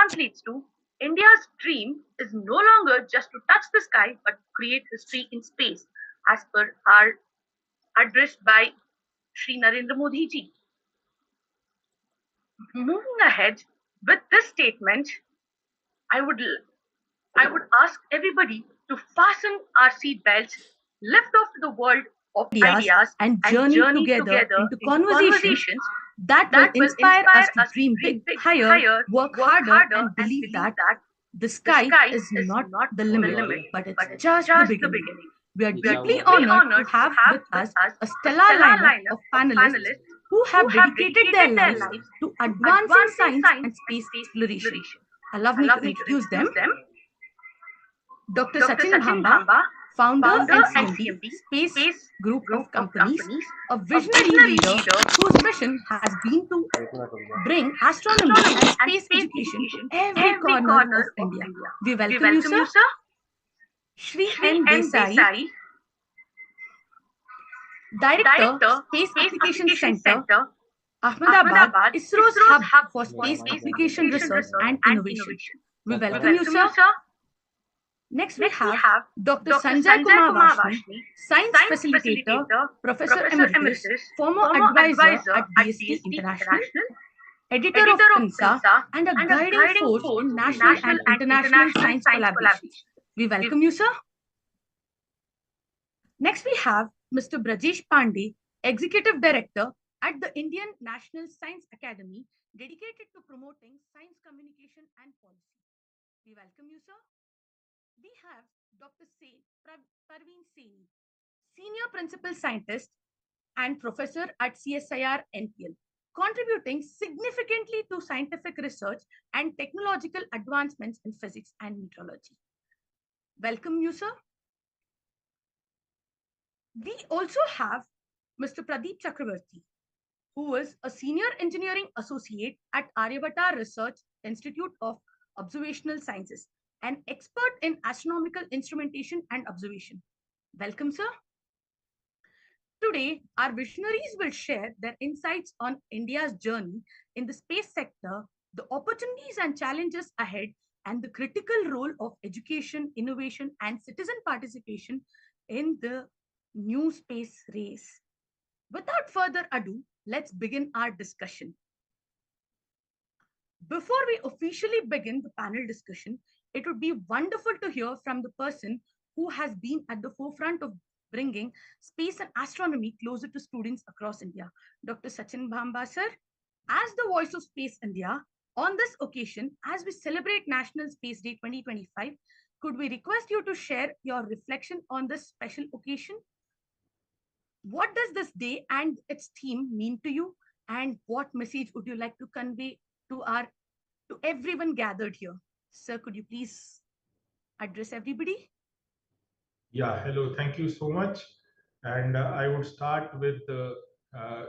translates to India's dream is no longer just to touch the sky but to create history in space, as per our address by Sri Narendra Modi ji. Moving ahead with this statement, I would I would ask everybody to fasten our seat belts, lift off to the world of ideas ideas, and and journey journey together together into into conversations conversations that will that will inspire us inspire to us to dream dream big, big, higher, higher, work work harder, harder, and and believe believe that that the the sky sky is is not not the the limit, limit, but it's but it's just the just the beginning. beginning. We are We are deeply deeply honored to honored to have have with with us us a a stellar stellar lineup of lineup of panelists panelists who who have have dedicated their dedicated their lives lives to to advancing advancing science science and and space space exploration. exploration. Allow me to Allow me to introduce them. introduce them. Dr. Dr. Sachin Sachin Bhamba, Bhamba, founder founder and and CMD, CMD, Space Space Group Group of of Companies, Companies, a a visionary visionary leader leader whose mission has been to bring astronomy astronomy and and space space education to education to every every corner of corner of India. India. We We welcome you, welcome sir. you, sir. Shri Shri N. N. Desai, Desai, Director, Director, Space Space Application Application Center, Center, Ahmedabad, Ahmedabad, ISRO's ISRO's hub hub for for space space application application research research and and innovation. innovation. We We welcome you, welcome sir. you, sir. Next, we Next, we have have Dr. Dr. Sanjay Sanjay Kumar Kumar Vashni, Vashni, Science Science Facilitator, Facilitator, Professor Professor Emeritus, Emeritus, former former advisor advisor at at DST DST International, International, editor of editor of PINSA, PINSA, and a and a guiding guiding force force in in national national and and international international science science collaborations. collaborations. We welcome you, sir. Next, we have Mr. Brajesh Pandey, Executive Director at the Indian National Science Academy, dedicated to promoting science communication and policy. We welcome you, sir. We have Dr. Parveen Saini, Senior Principal Scientist and Professor at CSIR NPL, contributing significantly to scientific research and technological advancements in physics and meteorology. Welcome you, sir. We also have Mr. Pradeep Chakravarti, who is a Senior Engineering Associate at Aryabhatta Research Institute of Observational Sciences, an expert in astronomical instrumentation and observation. Welcome, sir. Today, our visionaries will share their insights on India's journey in the space sector, the opportunities and challenges ahead, and the critical role of education, innovation, and citizen participation in the new space race. Without further ado, let's begin our discussion. Before we officially begin the panel discussion, it would be wonderful to hear from the person who has been at the forefront of bringing space and astronomy closer to students across India. Dr. Sachin Bhamba, sir, as the voice of Space India, on this occasion, as we celebrate National Space Day 2025, could we request you to share your reflection on this special occasion? What does this day and its theme mean to you? And what message would you like to convey to our to everyone gathered here? Sir, could you please address everybody? Yeah, hello, thank you so much. And I would start with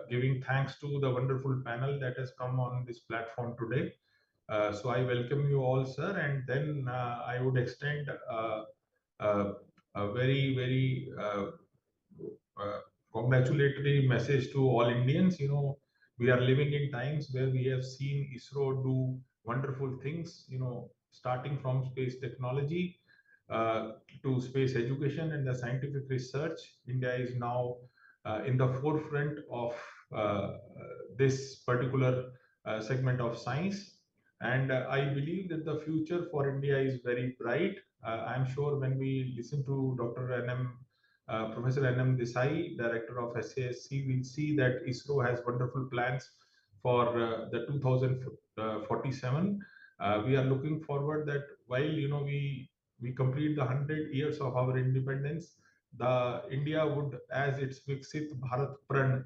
giving thanks to the wonderful panel that has come on this platform today. So I welcome you all, sir, and then I would extend uh, a very, very congratulatory message to all Indians. You know, we are living in times where we have seen ISRO do wonderful things, you know, starting from space technology uh, to space education and the scientific research. India is now in the forefront of this particular segment of science. And I believe that the future for India is very bright. I'm sure when we listen to Dr. N.M. Professor N.M. Desai, Director of SASC, will see that ISRO has wonderful plans for the 2047. We are looking forward that while we complete the 100 years of our independence, the India would, as its Viksit Bharat Pran,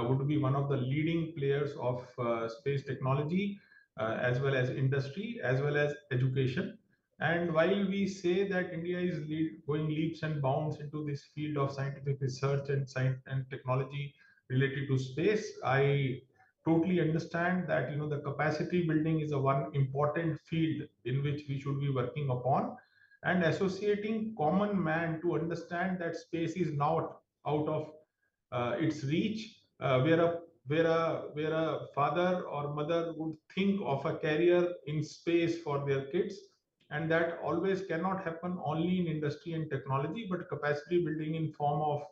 would be one of the leading players of space technology, as well as industry, as well as education. And while we say that India is going leaps and bounds into this field of scientific research and science and technology related to space, I totally understand that the capacity building is a one important field in which we should be working upon, and associating common man to understand that space is not out of its reach. We are a where a father or mother would think of a career in space for their kids, and that always cannot happen only in industry and technology, but capacity building in form of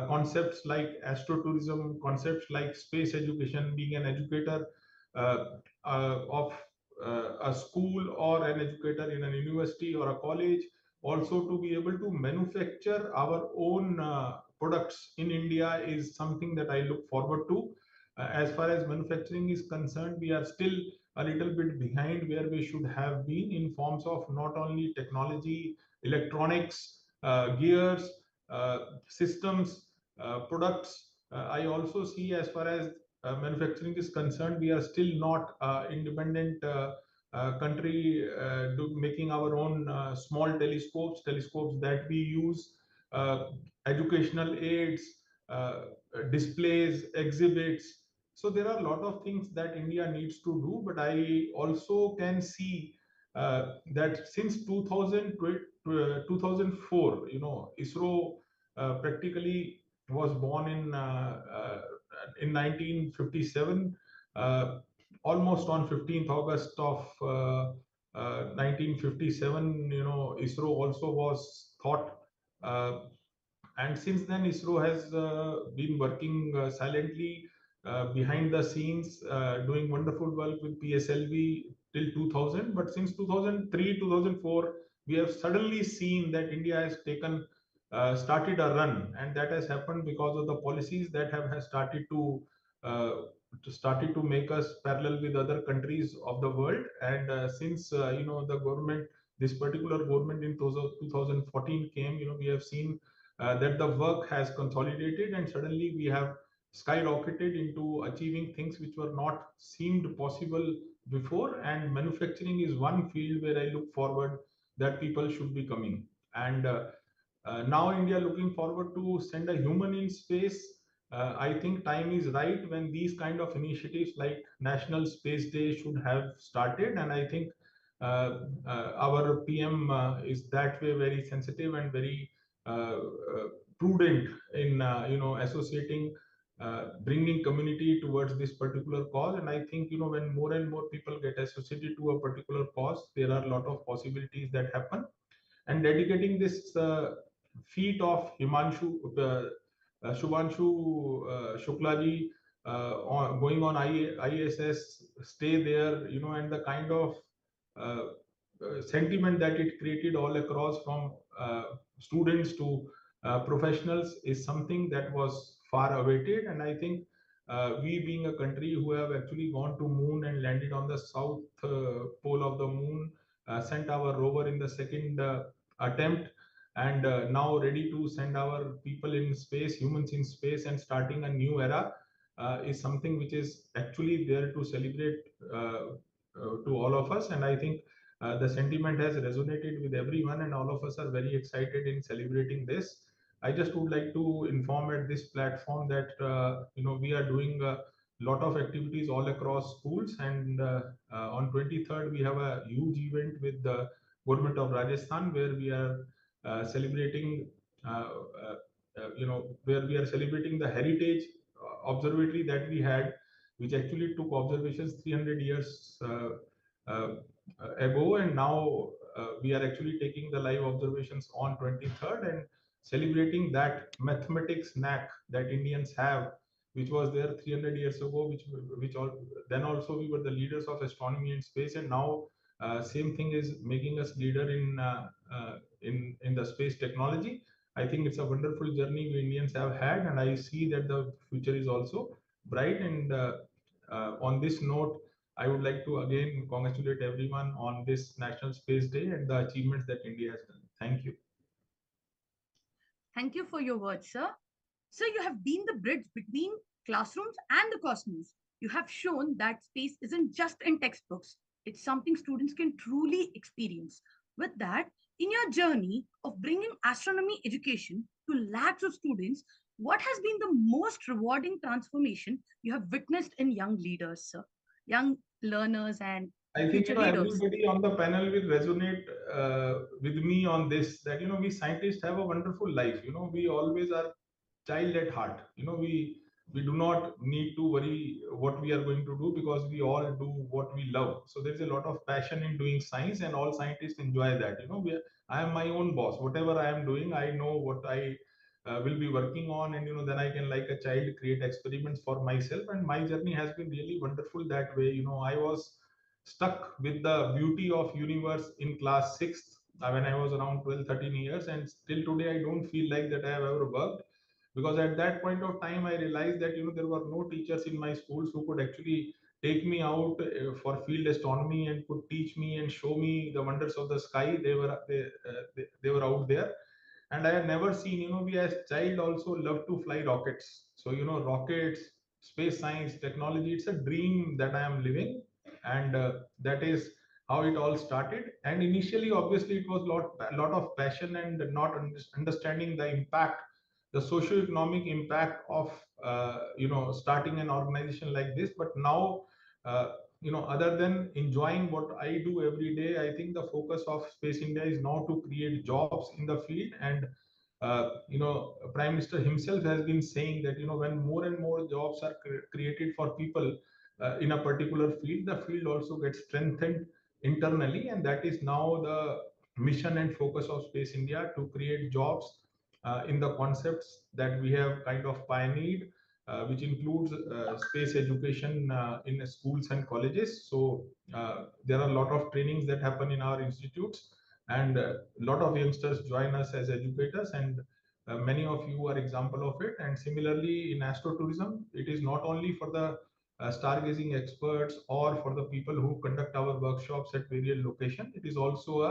concepts like astrotourism, concepts like space education, being an educator uh, of a school or an educator in a university or a college, also to be able to manufacture our own products in India is something that I look forward to. As far as manufacturing is concerned, we are still a little bit behind where we should have been in forms of not only technology, electronics, gears, systems, products. I also see as far as manufacturing is concerned, we are still not independent country making our own small telescopes that we use, uh, educational aids, uh, displays, exhibits. So there are a lot of things that India needs to do, but I also can see that since 2004, ISRO practically was born in 1957, almost on 15th August of 1957. ISRO also was thought, uh, and since then ISRO has been working silently behind the scenes, doing wonderful work with PSLV till 2000. But since 2003, 2004, we have suddenly seen that India has started a run, and that has happened because of the policies that have started uh, to make us parallel with other countries of the world. And since the government, this particular government in 2014 came, we have seen that the work has consolidated, and suddenly we have skyrocketed into achieving things which were not seemed possible before. And manufacturing is one field where I look forward that people should be coming. And now India looking forward to send a human in space. I think time is right when these kind of initiatives like National Space Day should have started. And I think our PM is that way very sensitive and very prudent in associating, bringing community towards this particular cause. And I think when more and more people get associated to a particular cause, there are a lot of possibilities that happen. And dedicating this feat of Shubhanshu Shuklaji, going on ISS, stay there, and the kind of uh, sentiment that it created all across, from students to professionals, is something that was far awaited. And I think we, being a country who have actually gone to moon and landed on the south pole of the moon, sent our rover in the second attempt, and now ready to send our people in space, humans in space, and starting a new era, is something which is actually there to celebrate to all of us. And I think the sentiment has resonated with everyone, and all of us are very excited in celebrating this. I just would like to inform at this platform that we are doing a lot of activities all across schools, and on 23rd we have a huge event with the government of Rajasthan, where we are celebrating, uh, where we are celebrating the heritage observatory that we had, which actually took observations 300 years uh, ago. And now we are actually taking the live observations on 23rd and celebrating that mathematics knack that Indians have, which was there 300 years ago, which all, then also we were the leaders of astronomy and space, and now same thing is making us leader in the space technology. I think it's a wonderful journey we Indians have had, and I see that the future is also bright. And on this note, I would like to again congratulate everyone on this National Space Day and the achievements that India has done. Thank you. Thank you for your words, sir. Sir, you have been the bridge between classrooms and the cosmos. You have shown that space isn't just in textbooks, it's something students can truly experience. With that, in your journey of bringing astronomy education to lakhs of students, what has been the most rewarding transformation you have witnessed in young leaders, sir? Young learners and I think future leaders. everybody on the panel will resonate with me on this. That we scientists have a wonderful life. We always are child at heart. We we do not need to worry what we are going to do, because we all do what we love. So there's a lot of passion in doing science, and all scientists enjoy that. I am my own boss. Whatever I am doing, I know what I will be working on, and then I can, like a child, create experiments for myself. And my journey has been really wonderful that way. I was stuck with the beauty of universe in class 6th, when I was around 12, 13 years, and still today I don't feel like that I have ever worked, because at that point of time I realized that there were no teachers in my schools who could actually take me out for field astronomy and could teach me and show me the wonders of the sky. They were out there, and I had never seen. We as child also love to fly rockets. So rockets, space science, technology, it's a dream that I am living. And that is how it all started. And initially, obviously, it was lot of passion and not understanding the impact, the socio-economic impact of starting an organization like this. But now, other than enjoying what I do every day, I think the focus of Space India is now to create jobs in the field. And Prime Minister himself has been saying that when more and more jobs are created for people in a particular field, the field also gets strengthened internally. And that is now the mission and focus of Space India, to create jobs in the concepts that we have kind of pioneered, which includes space education in schools and colleges. So there are a lot of trainings that happen in our institutes, and a lot of youngsters join us as educators, and many of you are example of it. And similarly, in astrotourism, it is not only for the stargazing experts or for the people who conduct our workshops at various locations. It is also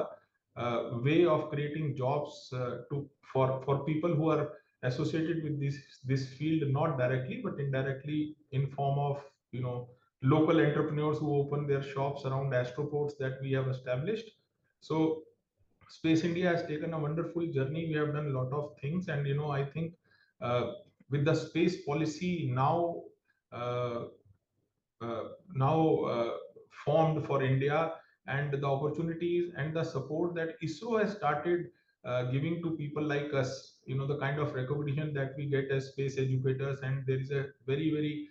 a way of creating jobs for people who are associated with this field, not directly but indirectly, in form of local entrepreneurs who open their shops around astroports that we have established. So Space India has taken a wonderful journey. We have done a lot of things, and I think with the space policy uh, now formed for India, and the opportunities and the support that ISRO has started giving to people like us, the kind of recognition that we get as space educators, and there is a very, very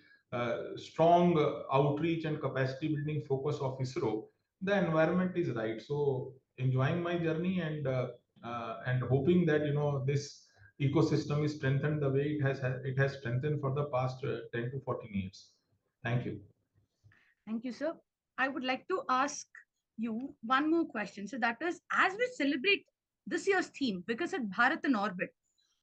strong outreach and capacity building focus of ISRO. The environment is right. So enjoying my journey, and hoping that this ecosystem is strengthened the way it has strengthened for the past 10 to 14 years. Thank you. Thank you, sir. I would like to ask you one more question. So that is, as we celebrate this year's theme, Vikasat Bharat in Orbit,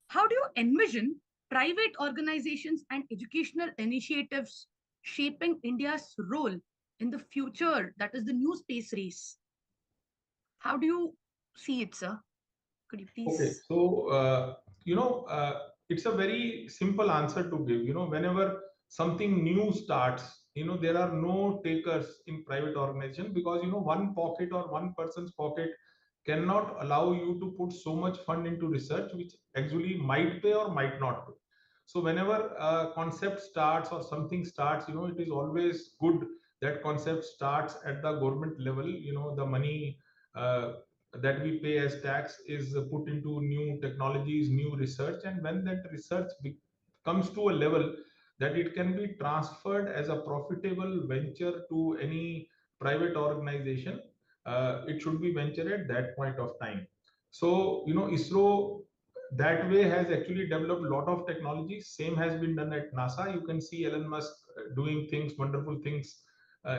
how do you envision private organizations and educational initiatives shaping India's role in the future, that is the new space race? How do you see it, sir? Could you Okay, please? so it's a very simple answer to give. Whenever something new starts, there are no takers in private organization, because one pocket or one person's pocket cannot allow you to put so much fund into research, which actually might pay or might not pay. So whenever a concept starts or something starts, it is always good that concept starts at the government level. The money that we pay as tax is put into new technologies, new research, and when that research comes to a level that it can be transferred as a profitable venture to any private organization, it should be venture at that point of time. So ISRO that way has actually developed a lot of technology. Same has been done at NASA. You can see Elon Musk doing things, wonderful things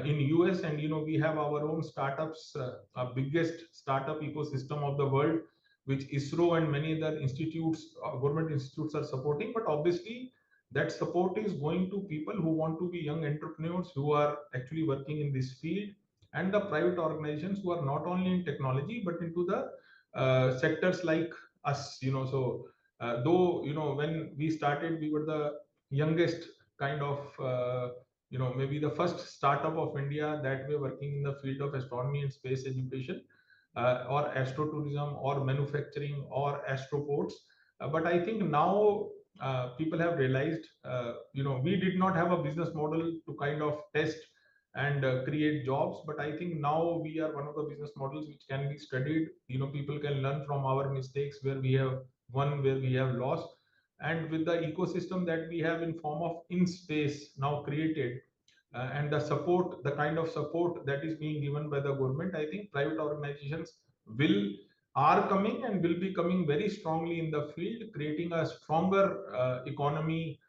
in US, and we have our own startups, our biggest startup ecosystem of the world, which ISRO and many other institutes, government institutes, are supporting. But obviously, that support is going to people who want to be young entrepreneurs who are actually working in this field, and the private organizations who are not only in technology but into the sectors like us. So though when we started, we were the youngest kind of maybe the first startup of India that were working in the field of astronomy and space education, or astrotourism, or manufacturing, or astroports. But I think now people have realized, we did not have a business model to kind of test and create jobs. But I think now we are one of the business models which can be studied. People can learn from our mistakes, where we have won, where we have lost. and with the ecosystem that we have in form of in space now created, and the support, the kind of support that is being given by the government, I think private organizations will are coming and will be coming very strongly in the field, creating a stronger economy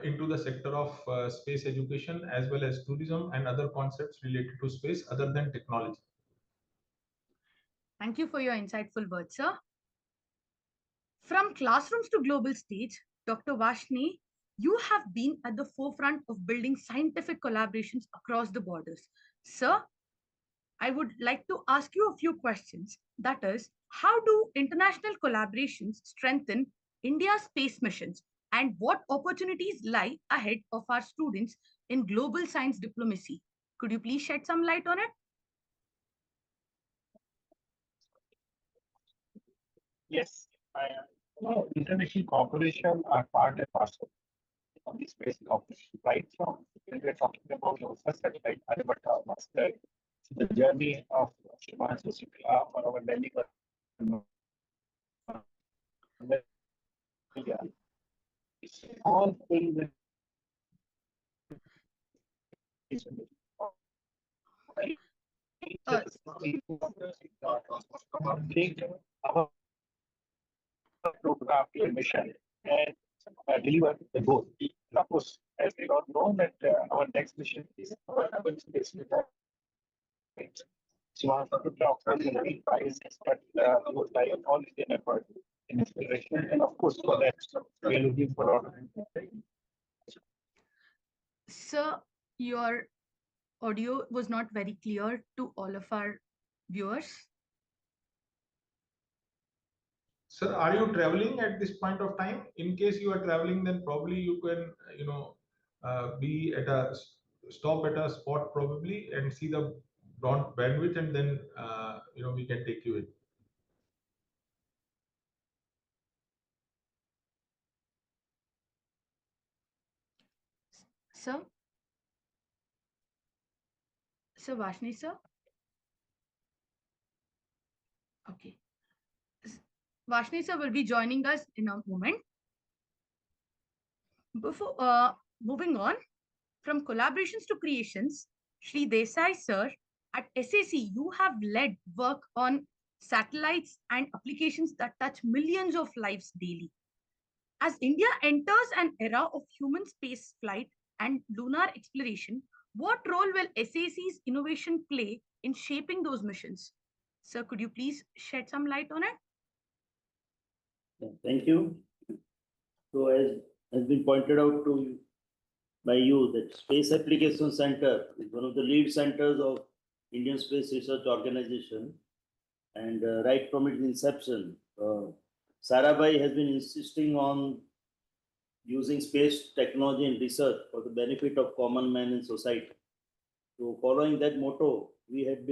into the sector of space education as well as tourism and other concepts related to space other than technology. Thank you for your insightful words, sir. From classrooms to global stage, Dr. Vashni, you have been at the forefront of building scientific collaborations across the borders. Sir, I would like to ask you a few questions. That is, how do international collaborations strengthen India's space missions, and what opportunities lie ahead of our students in global science diplomacy? Could you please shed some light on it? Yes, international cooperation are part and parcel of the space cooperation, right? From when we're talking about our first satellite, Aryabhatta master, the journey of Shimanshu Shukla or our Delhi it's all filled with our program to a mission and deliver the goal. Of course, as we all know that our next mission is our urban space right? Shivansa to talk about the prize, but we would like all Indian effort in inspiration. And of course, for that, we are looking for all. Sir, your audio was not very clear to all of our viewers. Sir, are you traveling at this point of time? In case you are traveling, then probably you can, be at a stop at a spot probably and see the broad bandwidth, and then we can take you in. Sir? Sir Vashni, sir? Okay. Vashni, sir will be joining us in a moment. Before moving on, from collaborations to creations, Shri Desai, sir, at SAC, you have led work on satellites and applications that touch millions of lives daily. As India enters an era of human space flight and lunar exploration, what role will SAC's innovation play in shaping those missions? Sir, could you please shed some light on it? Thank you. So as has been pointed out to you by you, that Space Application Center is one of the lead centers of Indian Space Research Organization. And right from its inception, Sarabhai has been insisting on using space technology and research for the benefit of common man and society. So following that motto, we had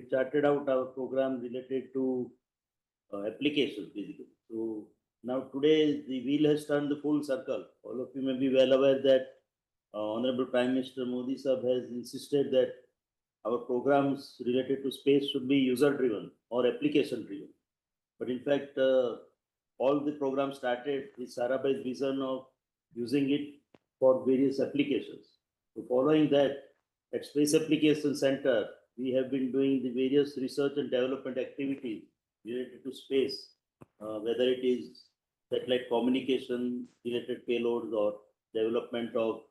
charted out our program related to applications basically. So now today the wheel has turned the full circle. All of you may be well aware that Honorable Prime Minister Modi Sahab has insisted that our programs related to space should be user driven or application driven. But in fact, all the programs started with Sarabhai's vision of using it for various applications. So following that, at Space Application Center, we have been doing the various research and development activities related to space, whether it is satellite communication related payloads or development of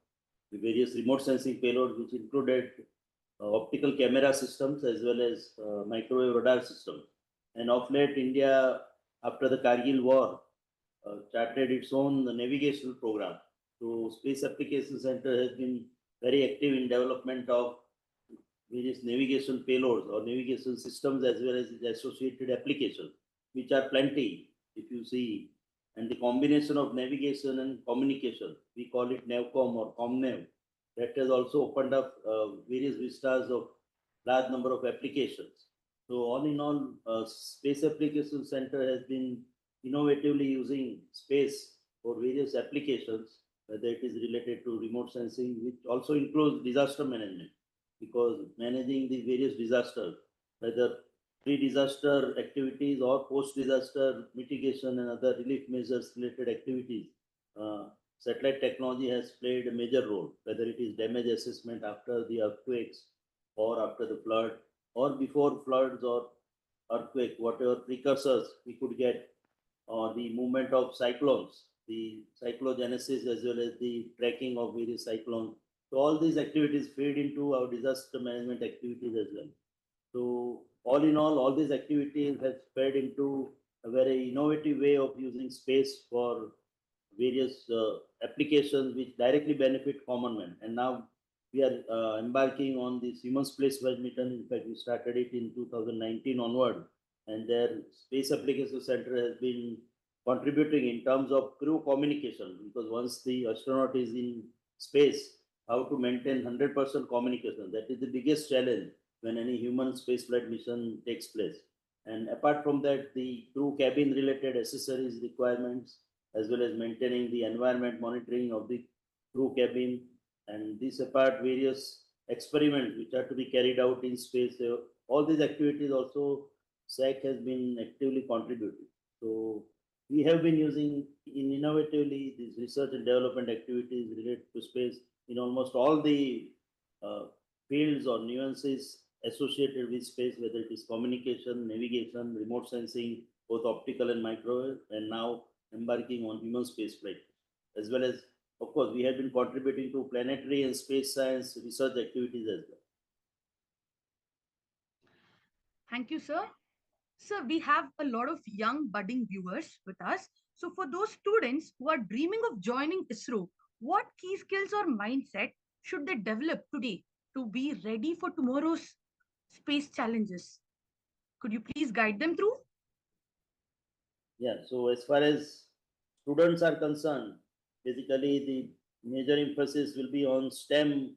the various remote sensing payloads, which included optical camera systems as well as microwave radar systems. And of late, India, after the Kargil war, charted its own navigational program. So Space Application Center has been very active in development of various navigation payloads or navigation systems as well as the associated applications, which are plenty, if you see. And the combination of navigation and communication, we call it NavCom or ComNav, that has also opened up various vistas of large number of applications. So all in all, Space Application Center has been innovatively using space for various applications, whether it is related to remote sensing, which also includes disaster management, because managing the various disasters, whether pre-disaster activities or post-disaster mitigation and other relief measures related activities, satellite technology has played a major role, whether it is damage assessment after the earthquakes or after the flood or before floods or earthquake, whatever precursors we could get, or the movement of cyclones, the cyclogenesis as well as the tracking of various cyclones. So all these activities feed into our disaster management activities as well. So all in all these activities have fed into a very innovative way of using space for various applications which directly benefit common man. And now we are embarking on this human spaceflight mission. In fact, we started it in 2019 onward, and their space application center has been contributing in terms of crew communication, because once the astronaut is in space, how to maintain 100% communication, that is the biggest challenge when any human spaceflight mission takes place. And apart from that, the crew cabin related accessories requirements, as well as maintaining the environment monitoring of the crew cabin, and this apart various experiments which are to be carried out in space. All these activities also SAC has been actively contributing. So we have been using in innovatively these research and development activities related to space in almost all the uh, fields or nuances associated with space, whether it is communication, navigation, remote sensing, both optical and microwave, and now embarking on human space flight, as well as, of course, we have been contributing to planetary and space science research activities as well. Thank you, sir. Sir, we have a lot of young budding viewers with us. So, for those students who are dreaming of joining ISRO, what key skills or mindset should they develop today to be ready for tomorrow's space challenges? Could you please guide them through? Yeah, so as far as students are concerned, basically the major emphasis will be on STEM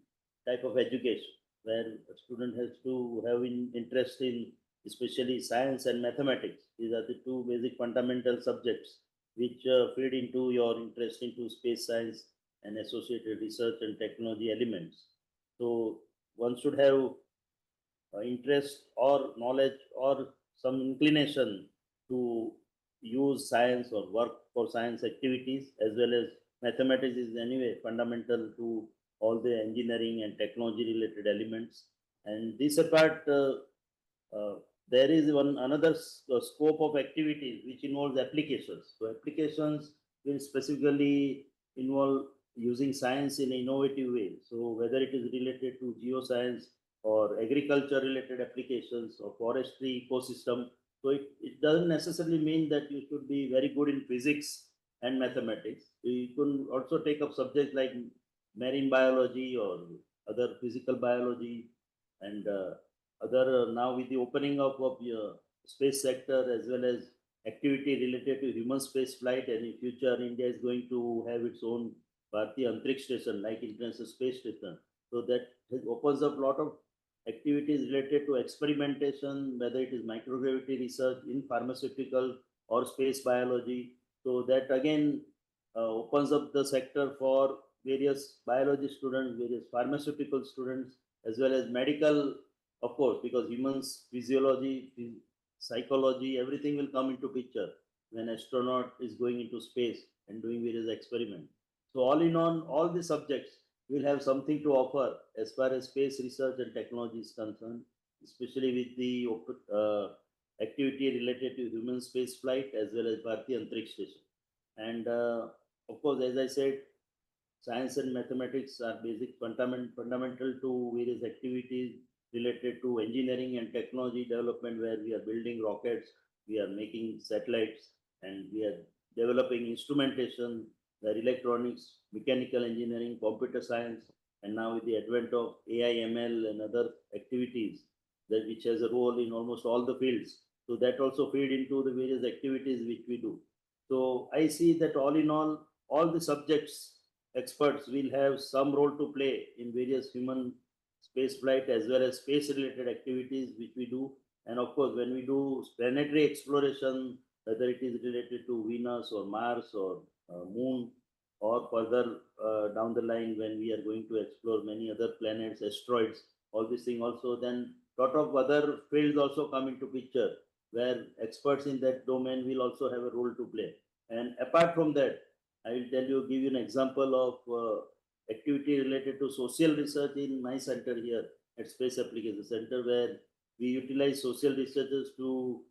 type of education, where a student has to have interest in especially science and mathematics. These are the two basic fundamental subjects which feed into your interest into space science and associated research and technology elements. So one should have interest or knowledge or some inclination to use science or work for science activities, as well as mathematics is anyway fundamental to all the engineering and technology related elements. And this apart, uh, there is one another scope of activities which involves applications. So applications will specifically involve using science in an innovative way. So whether it is related to geoscience or agriculture related applications or forestry ecosystem. So it doesn't necessarily mean that you should be very good in physics and mathematics. You can also take up subjects like marine biology or other physical biology, and other now with the opening up of the space sector as well as activity related to human space flight, and in future India is going to have its own Bharatiya Antriksh Station like International Space Station. So that opens up a lot of activities related to experimentation, whether it is microgravity research in pharmaceutical or space biology. So that again opens up the sector for various biology students, various pharmaceutical students, as well as medical, of course, because humans, physiology, psychology, everything will come into picture when astronaut is going into space and doing various experiments. So all in all the subjects will have something to offer as far as space research and technology is concerned, especially with the activity related to human space flight as well as Bharatiya Antriksh Station. And of course, as I said, science and mathematics are basic fundamental to various activities related to engineering and technology development, where we are building rockets, we are making satellites, and we are developing instrumentation, where electronics, mechanical engineering, computer science, and now with the advent of AI, ML, and other activities, that which has a role in almost all the fields. So that also feed into the various activities which we do. So I see that all the subjects experts will have some role to play in various human space flight as well as space related activities which we do. And of course, when we do planetary exploration, whether it is related to Venus or Mars or Moon, or further down the line when we are going to explore many other planets, asteroids, all these things also, then lot of other fields also come into picture where experts in that domain will also have a role to play. And apart from that, I will give you an example of activity related to social research in my center here at Space Application Center, where we utilize social researchers to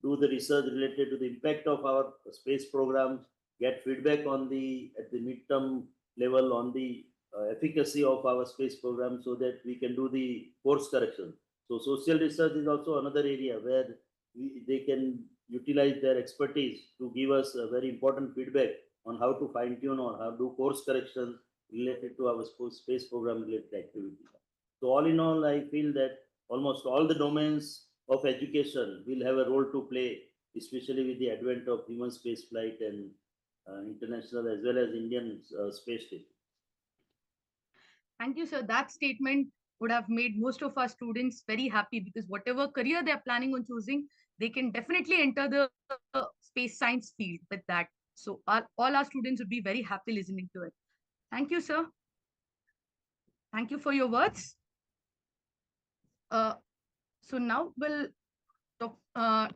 do the research related to the impact of our space programs, get feedback on the at the midterm level on the efficacy of our space program, so that we can do the course correction. So social research is also another area where they can utilize their expertise to give us a very important feedback on how to fine tune or how to do course correction related to our space program related activity. So all in all, I feel that almost all the domains of education will have a role to play, especially with the advent of human space flight and international as well as Indian space station. Thank you, sir. That statement would have made most of our students very happy, because whatever career they're planning on choosing, they can definitely enter the space science field with that. So all our students would be very happy listening to it. Thank you, sir. Thank you for your words. Uh, so now we'll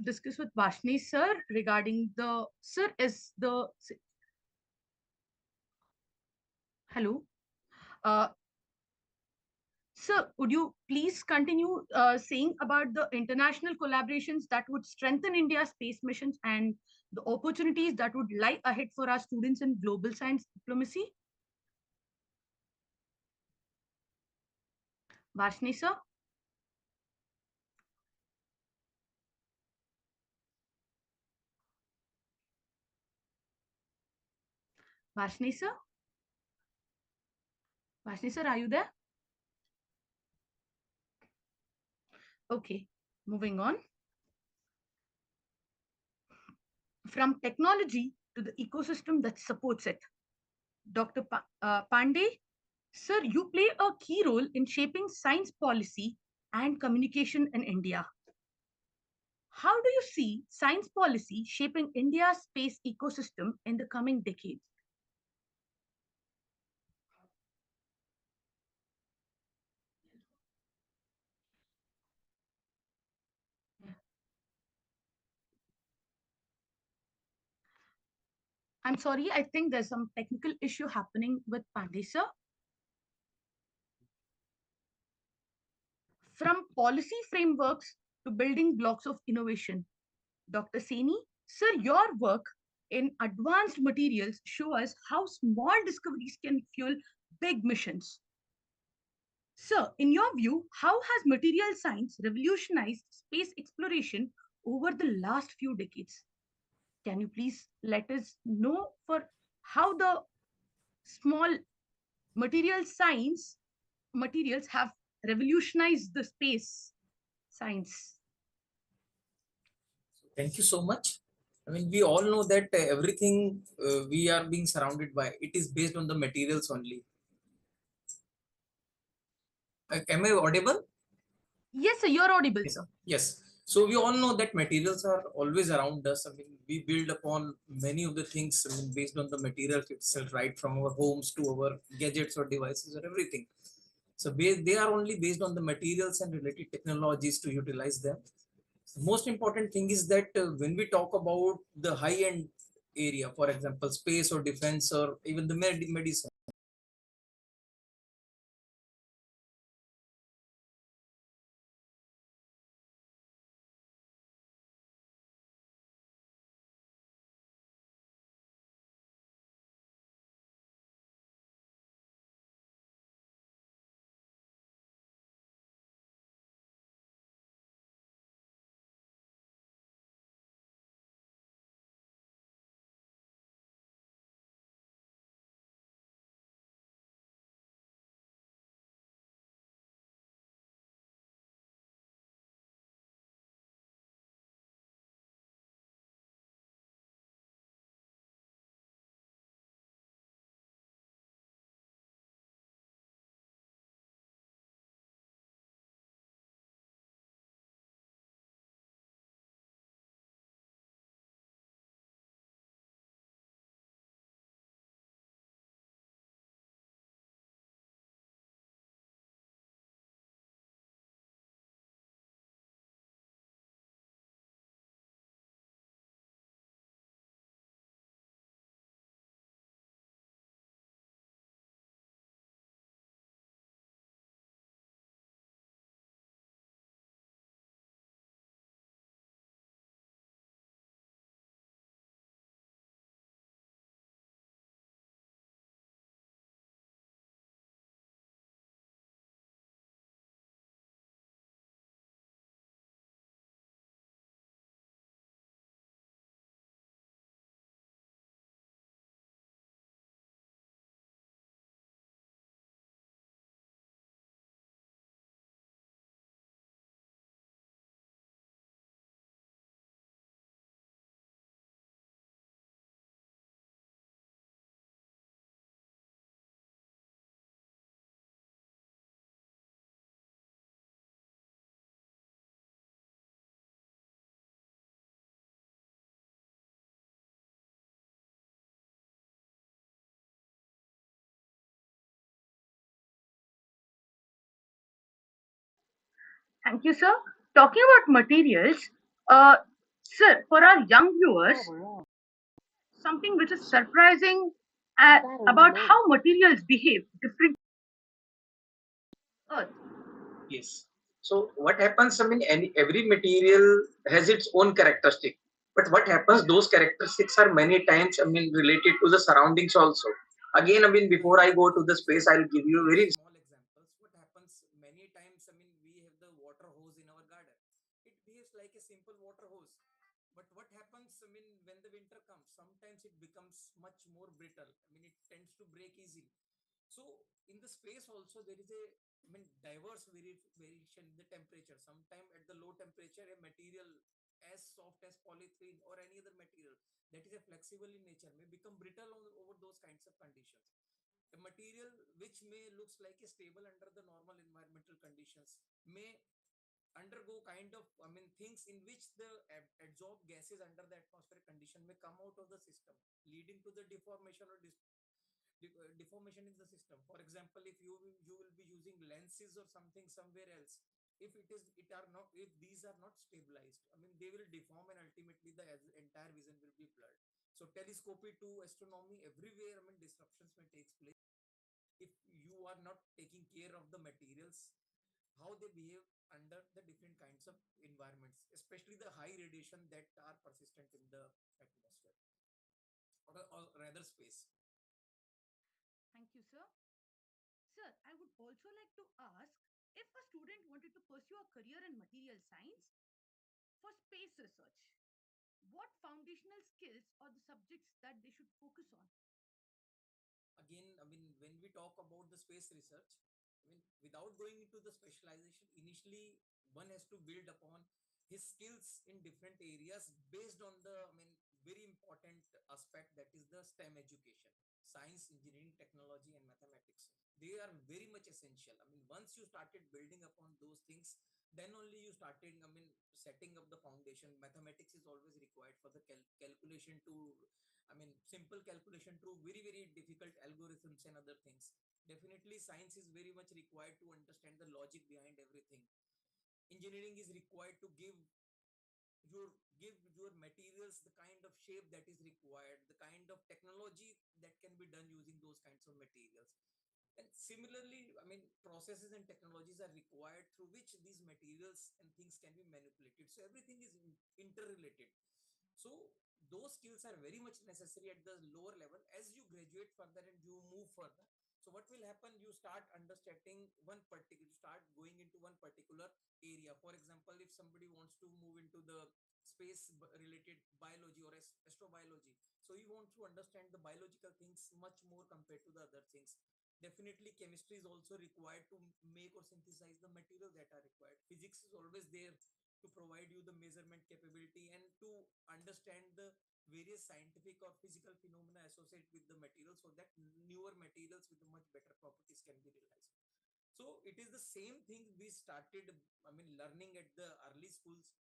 discuss with Vashni sir regarding the sir is the hello. Uh, Sir, would you please continue saying about the international collaborations that would strengthen India's space missions and the opportunities that would lie ahead for our students in global science diplomacy? Vashni sir? Vashni sir? Vashni sir, are you there? Okay, moving on. From technology to the ecosystem that supports it. Dr. Pandey, sir, you play a key role in shaping science policy and communication in India. How do you see science policy shaping India's space ecosystem in the coming decades? I'm sorry, I think there's some technical issue happening with Pandey sir. From policy frameworks to building blocks of innovation, Dr. Saini, sir, your work in advanced materials show us how small discoveries can fuel big missions. Sir, in your view, how has material science revolutionized space exploration over the last few decades? Can you please let us know for how the small material science materials have revolutionized the space science? Thank you so much. I mean, we all know that everything we are being surrounded by, it is based on the materials only. Am I audible? Yes, sir, you're audible, Yes. sir. Yes. So we all know that materials are always around us. I mean, we build upon many of the things, I mean, based on the materials itself, right from our homes to our gadgets or devices or everything. So they are only based on the materials and related technologies to utilize them. The most important thing is that when we talk about the high-end area, for example, space or defense or even the medicine, Thank you, sir. Talking about materials, sir, for our young viewers, something which is surprising about how materials behave different on Earth. Yes. So what happens? I mean, every material has its own characteristic. But what happens? Those characteristics are many times, I mean, related to the surroundings also. Again, I mean, before I go to the space, I'll give you very small examples. What happens many times? I mean, we have the water hose in our garden. It behaves like a simple water hose. But what happens? I mean, when the winter comes, sometimes it becomes much more brittle. I mean, it tends to break easily. So in the space also there is a, I mean, diverse variation in the temperature. Sometime at the low temperature, a material as soft as polythene or any other material that is a flexible in nature may become brittle over those kinds of conditions. A material which may looks like a stable under the normal environmental conditions may undergo kind of, I mean, things in which the adsorbed gases under the atmospheric condition may come out of the system, leading to the deformation or deformation in the system. For example, if you will be using lenses or something somewhere else, if it are not, if these are not stabilized, I mean, they will deform and ultimately the entire vision will be blurred. So telescopy to astronomy, everywhere, I mean, disruptions may take place if you are not taking care of the materials, how they behave under the different kinds of environments, especially the high radiation that are persistent in the atmosphere, or rather space. Thank you, sir. Sir, I would also like to ask if a student wanted to pursue a career in material science for space research, what foundational skills or the subjects that they should focus on? Again, I mean, when we talk about the space research, I mean, without going into the specialization, initially one has to build upon his skills in different areas based on the, I mean, very important aspect, that is the STEM education: science, engineering, technology, and mathematics. They are very much essential. I mean, once you started building upon those things, then only you started, I mean, setting up the foundation. Mathematics is always required for the calculation to, I mean, simple calculation to very, very difficult algorithms and other things. Definitely, science is very much required to understand the logic behind everything. Engineering is required to your give your materials the kind of shape that is required, the kind of technology that can be done using those kinds of materials. And similarly, I mean, processes and technologies are required through which these materials and things can be manipulated. So everything is interrelated. So those skills are very much necessary at the lower level. As you graduate further and you move further, so what will happen? You start understanding start going into one particular area. For example, if somebody wants to move into the space related biology or astrobiology, so you want to understand the biological things much more compared to the other things. Definitely, chemistry is also required to make or synthesize the material that are required. Physics is always there to provide you the measurement capability and to understand the various scientific or physical phenomena associated with the material, so that newer materials with much better properties can be realized. So it is the same thing we started, I mean, learning at the early schools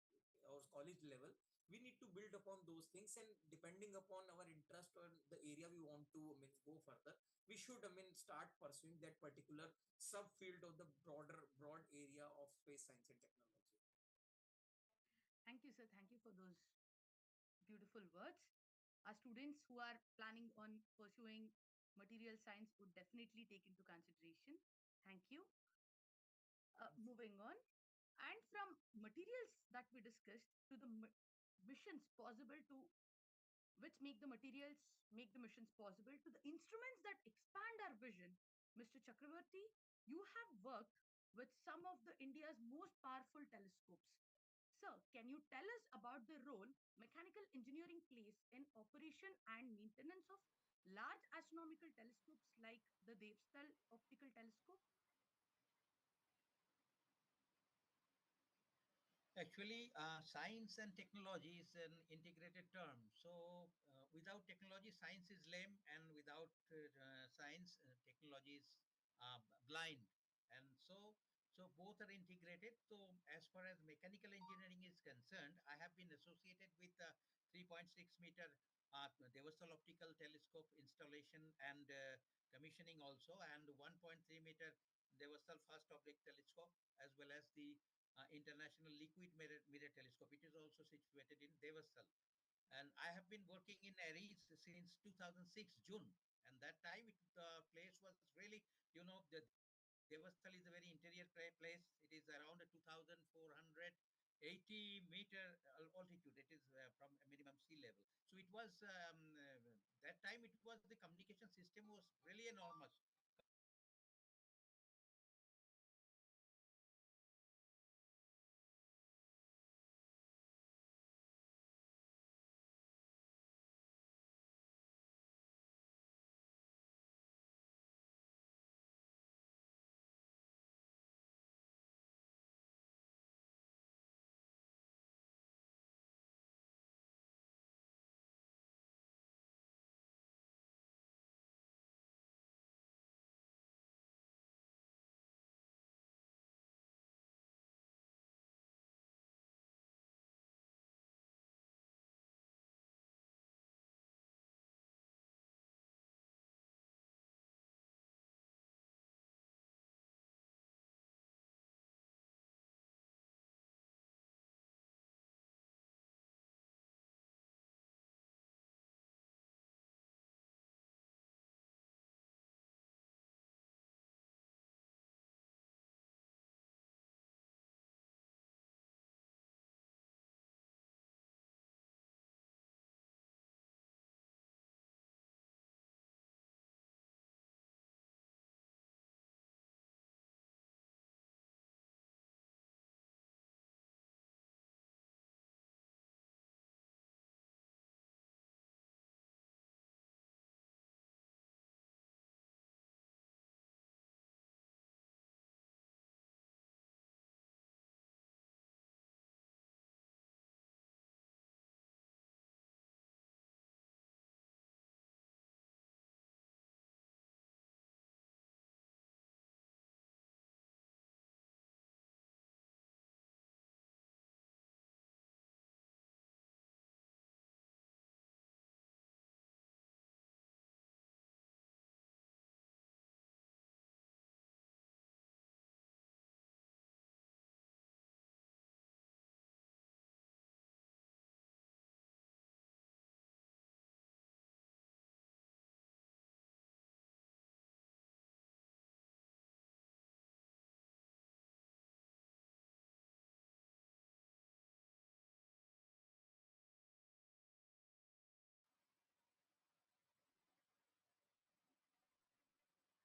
or college level. We need to build upon those things, and depending upon our interest or the area we want to, I mean, go further, we should, I mean, start pursuing that particular subfield of the broad area of space science and technology. Thank you, sir. Thank you for those beautiful words. Our students who are planning on pursuing material science would definitely take into consideration. Thank you. Moving on, and from materials that we discussed to the missions possible to which make the missions possible to the instruments that expand our vision. Mr. Chakravarti, you have worked with some of the India's most powerful telescopes. Sir, can you tell us about the role mechanical engineering plays in operation and maintenance of large astronomical telescopes like the Devstal Optical Telescope? Actually, science and technology is an integrated term. So, without technology, science is lame, and without science, technology is blind. And so both are integrated. So, as far as mechanical engineering is concerned, I have been associated with 3.6 meter Devastal optical telescope installation and commissioning also, and 1.3 meter Devastal fast object telescope, as well as the International Liquid Mirror Telescope. It is also situated in Devastal. And I have been working in Aries since 2006 June. And that time the place was really, the Devastal is a very interior place. It is around a 2,480-meter altitude. It is from a minimum sea level. So it was that time it was the communication system was really enormous.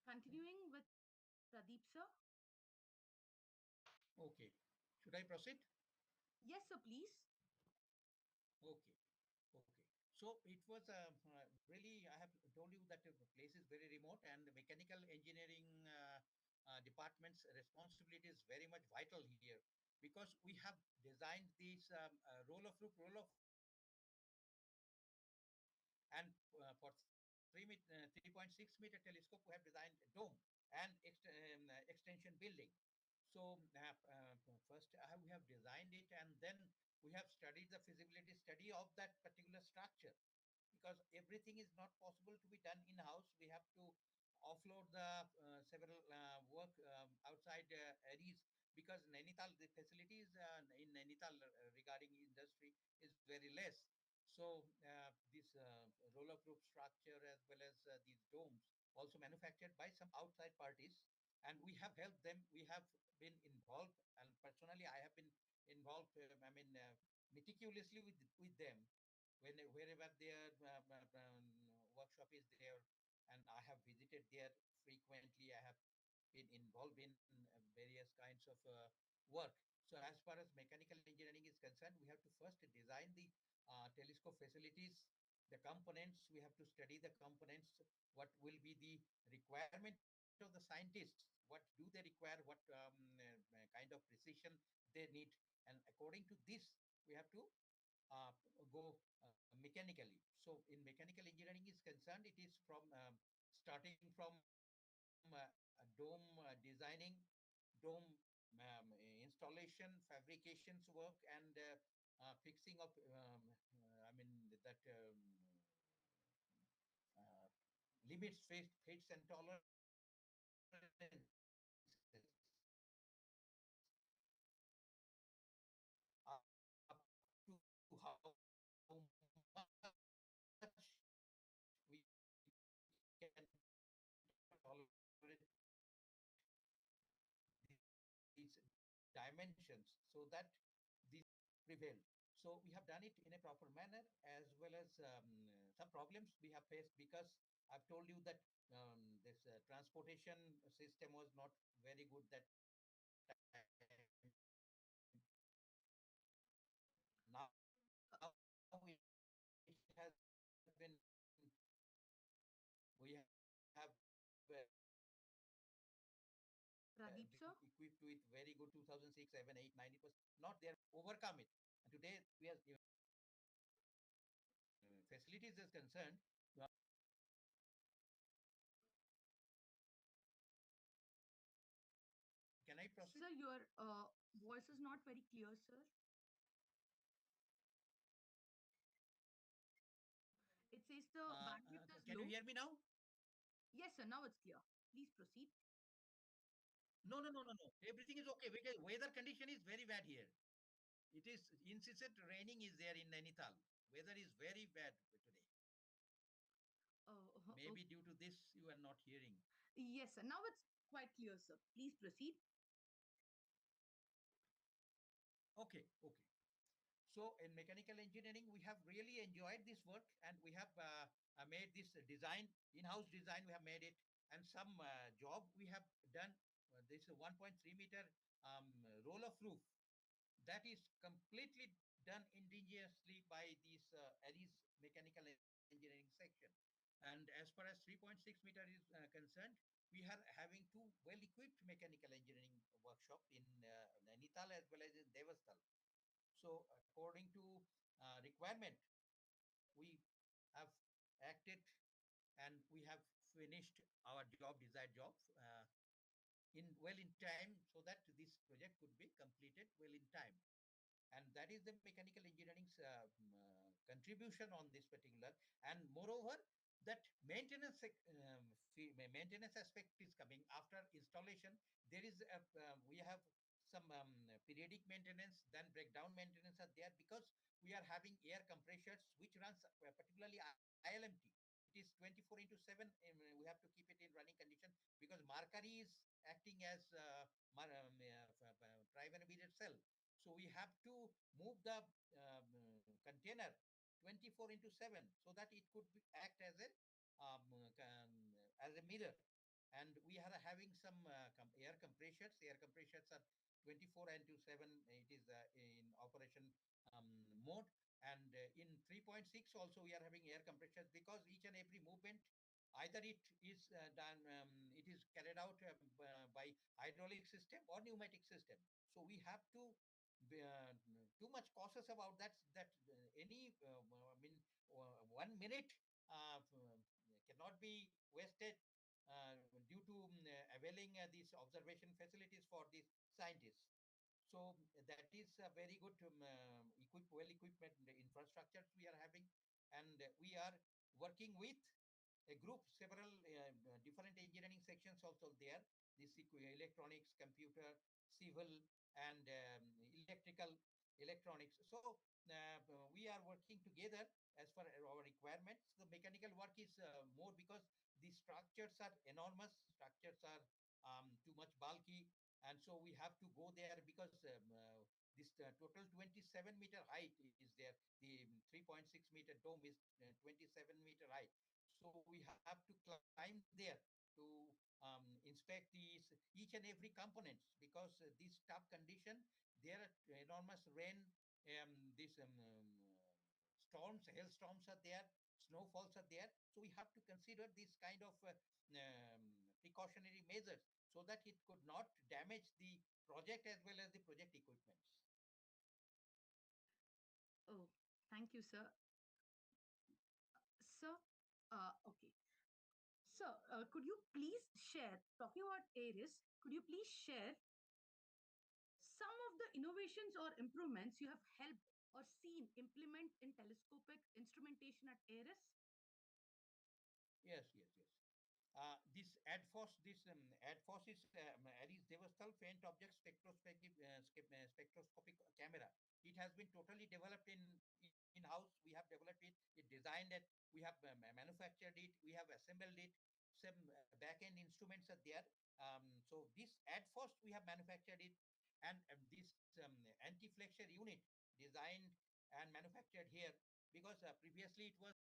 Continuing with Pradeep sir. Okay. Should I proceed? Yes, sir, please. Okay. Okay. So it was really, I have told you that the place is very remote and the mechanical engineering department's responsibility is very much vital here because we have designed these roll of and for 3.6-meter telescope, we have designed a dome and extension building. So first we have designed it and then we have studied the feasibility study of that particular structure because everything is not possible to be done in-house. We have to offload the several work outside areas because Nainital, the facilities in Nainital regarding industry is very less. So this roller-proof structure as well as these domes also manufactured by some outside parties, and we have helped them. We have been involved, and personally, I have been involved. Meticulously with them wherever their workshop is there, and I have visited there frequently. I have been involved in various kinds of work. So as far as mechanical engineering is concerned, we have to first design the telescope facilities, the components. We have to study the components, what will be the requirement of the scientists, what do they require, what kind of precision they need. And according to this, we have to uh, go mechanically. So in mechanical engineering is concerned, it is from starting from dome designing, dome installation, fabrications work, and fixing of, that uh, limits, fates, and tolerances. dimensions so that this prevail. So we have done it in a proper manner, as well as some problems we have faced because I've told you that this transportation system was not very good that time. Now it has been, we have Pradeep, sir? equipped with very good 2006, 7, 8, 9. It was not there, overcome it. And today we are facilities is concerned. Can I proceed? Sir, your voice is not very clear, sir. It says the bandwidth is Can low. you hear me now? Yes, sir. Now it's clear. Please proceed. No. Everything is okay. Because weather condition is very bad here. It is incessant raining is there in Nainital. Weather is very bad today. Oh, Maybe due to this, you are not hearing. yes, sir. Now it's quite clear, sir. Please proceed. Okay. So in mechanical engineering, we have really enjoyed this work, and we have made this design, in-house design, we have made it, and some job we have done. This 1.3 meter roll of roof that is completely done indigenously by this Aries mechanical engineering section. And as far as 3.6 meter is concerned, we are having two well-equipped mechanical engineering workshop in Nainital as well as in Devastal. So according to requirement, we have acted and we have finished our job, desired job in time, so that this project could be completed well in time. And that is the mechanical engineering's contribution on this particular. And moreover, that maintenance maintenance aspect is coming after installation. There is we have some periodic maintenance, then breakdown maintenance are there, because we are having air compressors which runs particularly ILMT. It is 24 into 7. We have to keep it in running condition because Mercury is acting as primary cell. So we have to move the container 24 into 7 so that it could act as a mirror. And we are having some air compressors. Air compressors are 24 into 7. It is in operation mode. And in 3.6 also we are having air compressors, because each and every movement, either it is done, it is carried out by hydraulic system or pneumatic system. So we have to be too much cautious about that. That any 1 minute cannot be wasted due to availing these observation facilities for these scientists. So that is a very good well-equipped infrastructures we are having, and we are working with a group, several different engineering sections also there. This electronics, computer, civil, and electrical, electronics. So we are working together as per our requirements. The mechanical work is more because the structures are enormous. Structures are too much bulky, and so we have to go there because this total 27-meter height is there. The 3.6 meter dome is 27-meter height. So we have to climb there to inspect these each and every components, because this tough condition, there are enormous rain, these storms, hailstorms are there, snowfalls are there. So we have to consider this kind of precautionary measures so that it could not damage the project as well as the project equipments. Oh, thank you, sir. Sir, okay. Sir, could you please share, talking about ARIS, could you please share some of the innovations or improvements you have helped or seen implement in telescopic instrumentation at ARIS? Yes. This ADFOS is Aries Devastal Faint Object Spectroscopic Camera. It has been totally developed in-house. We have developed it, designed it, we have manufactured it, we have assembled it. Some back-end instruments are there. So this ADFOS, we have manufactured it. And this anti-flexure unit designed and manufactured here, because previously it was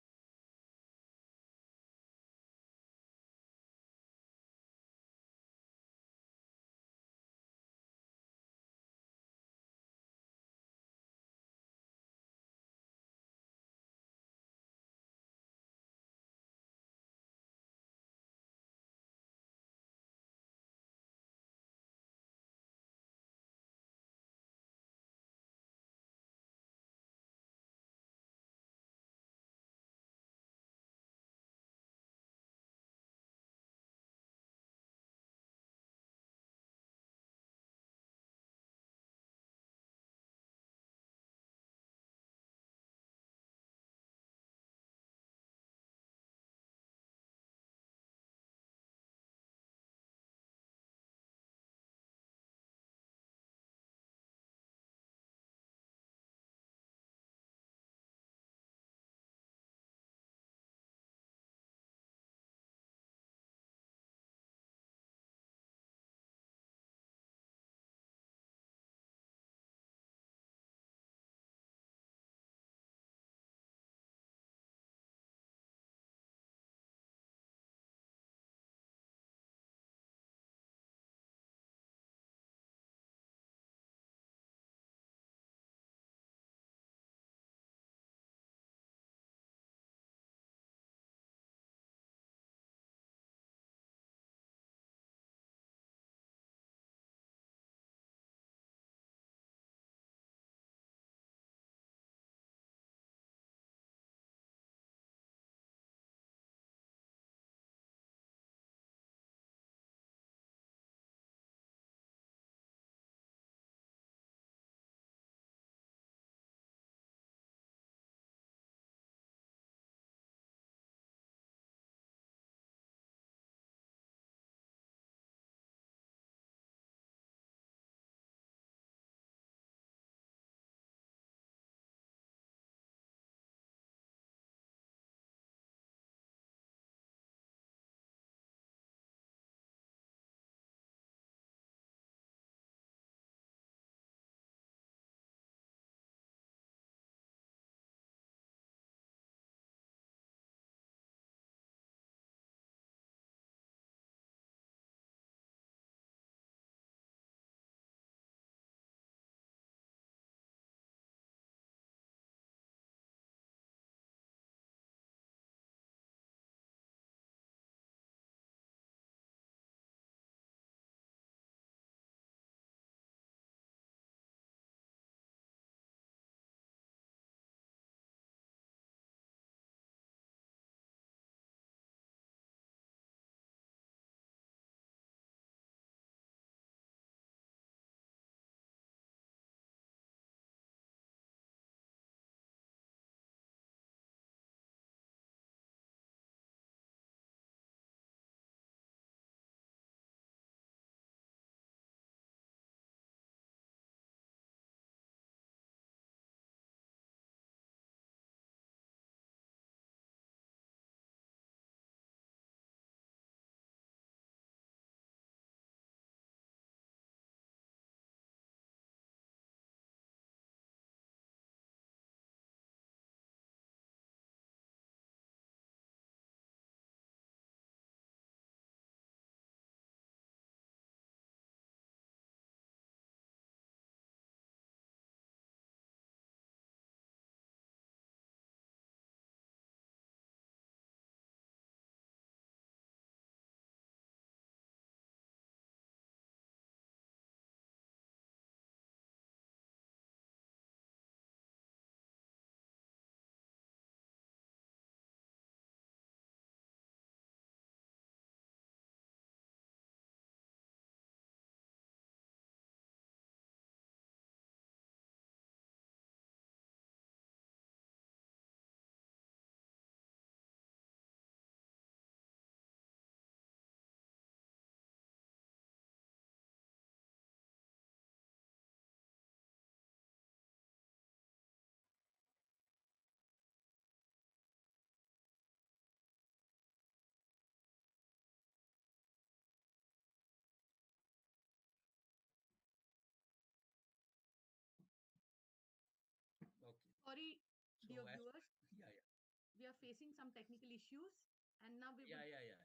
Sorry, So dear as, viewers, yeah, yeah, we are facing some technical issues, and now we would yeah.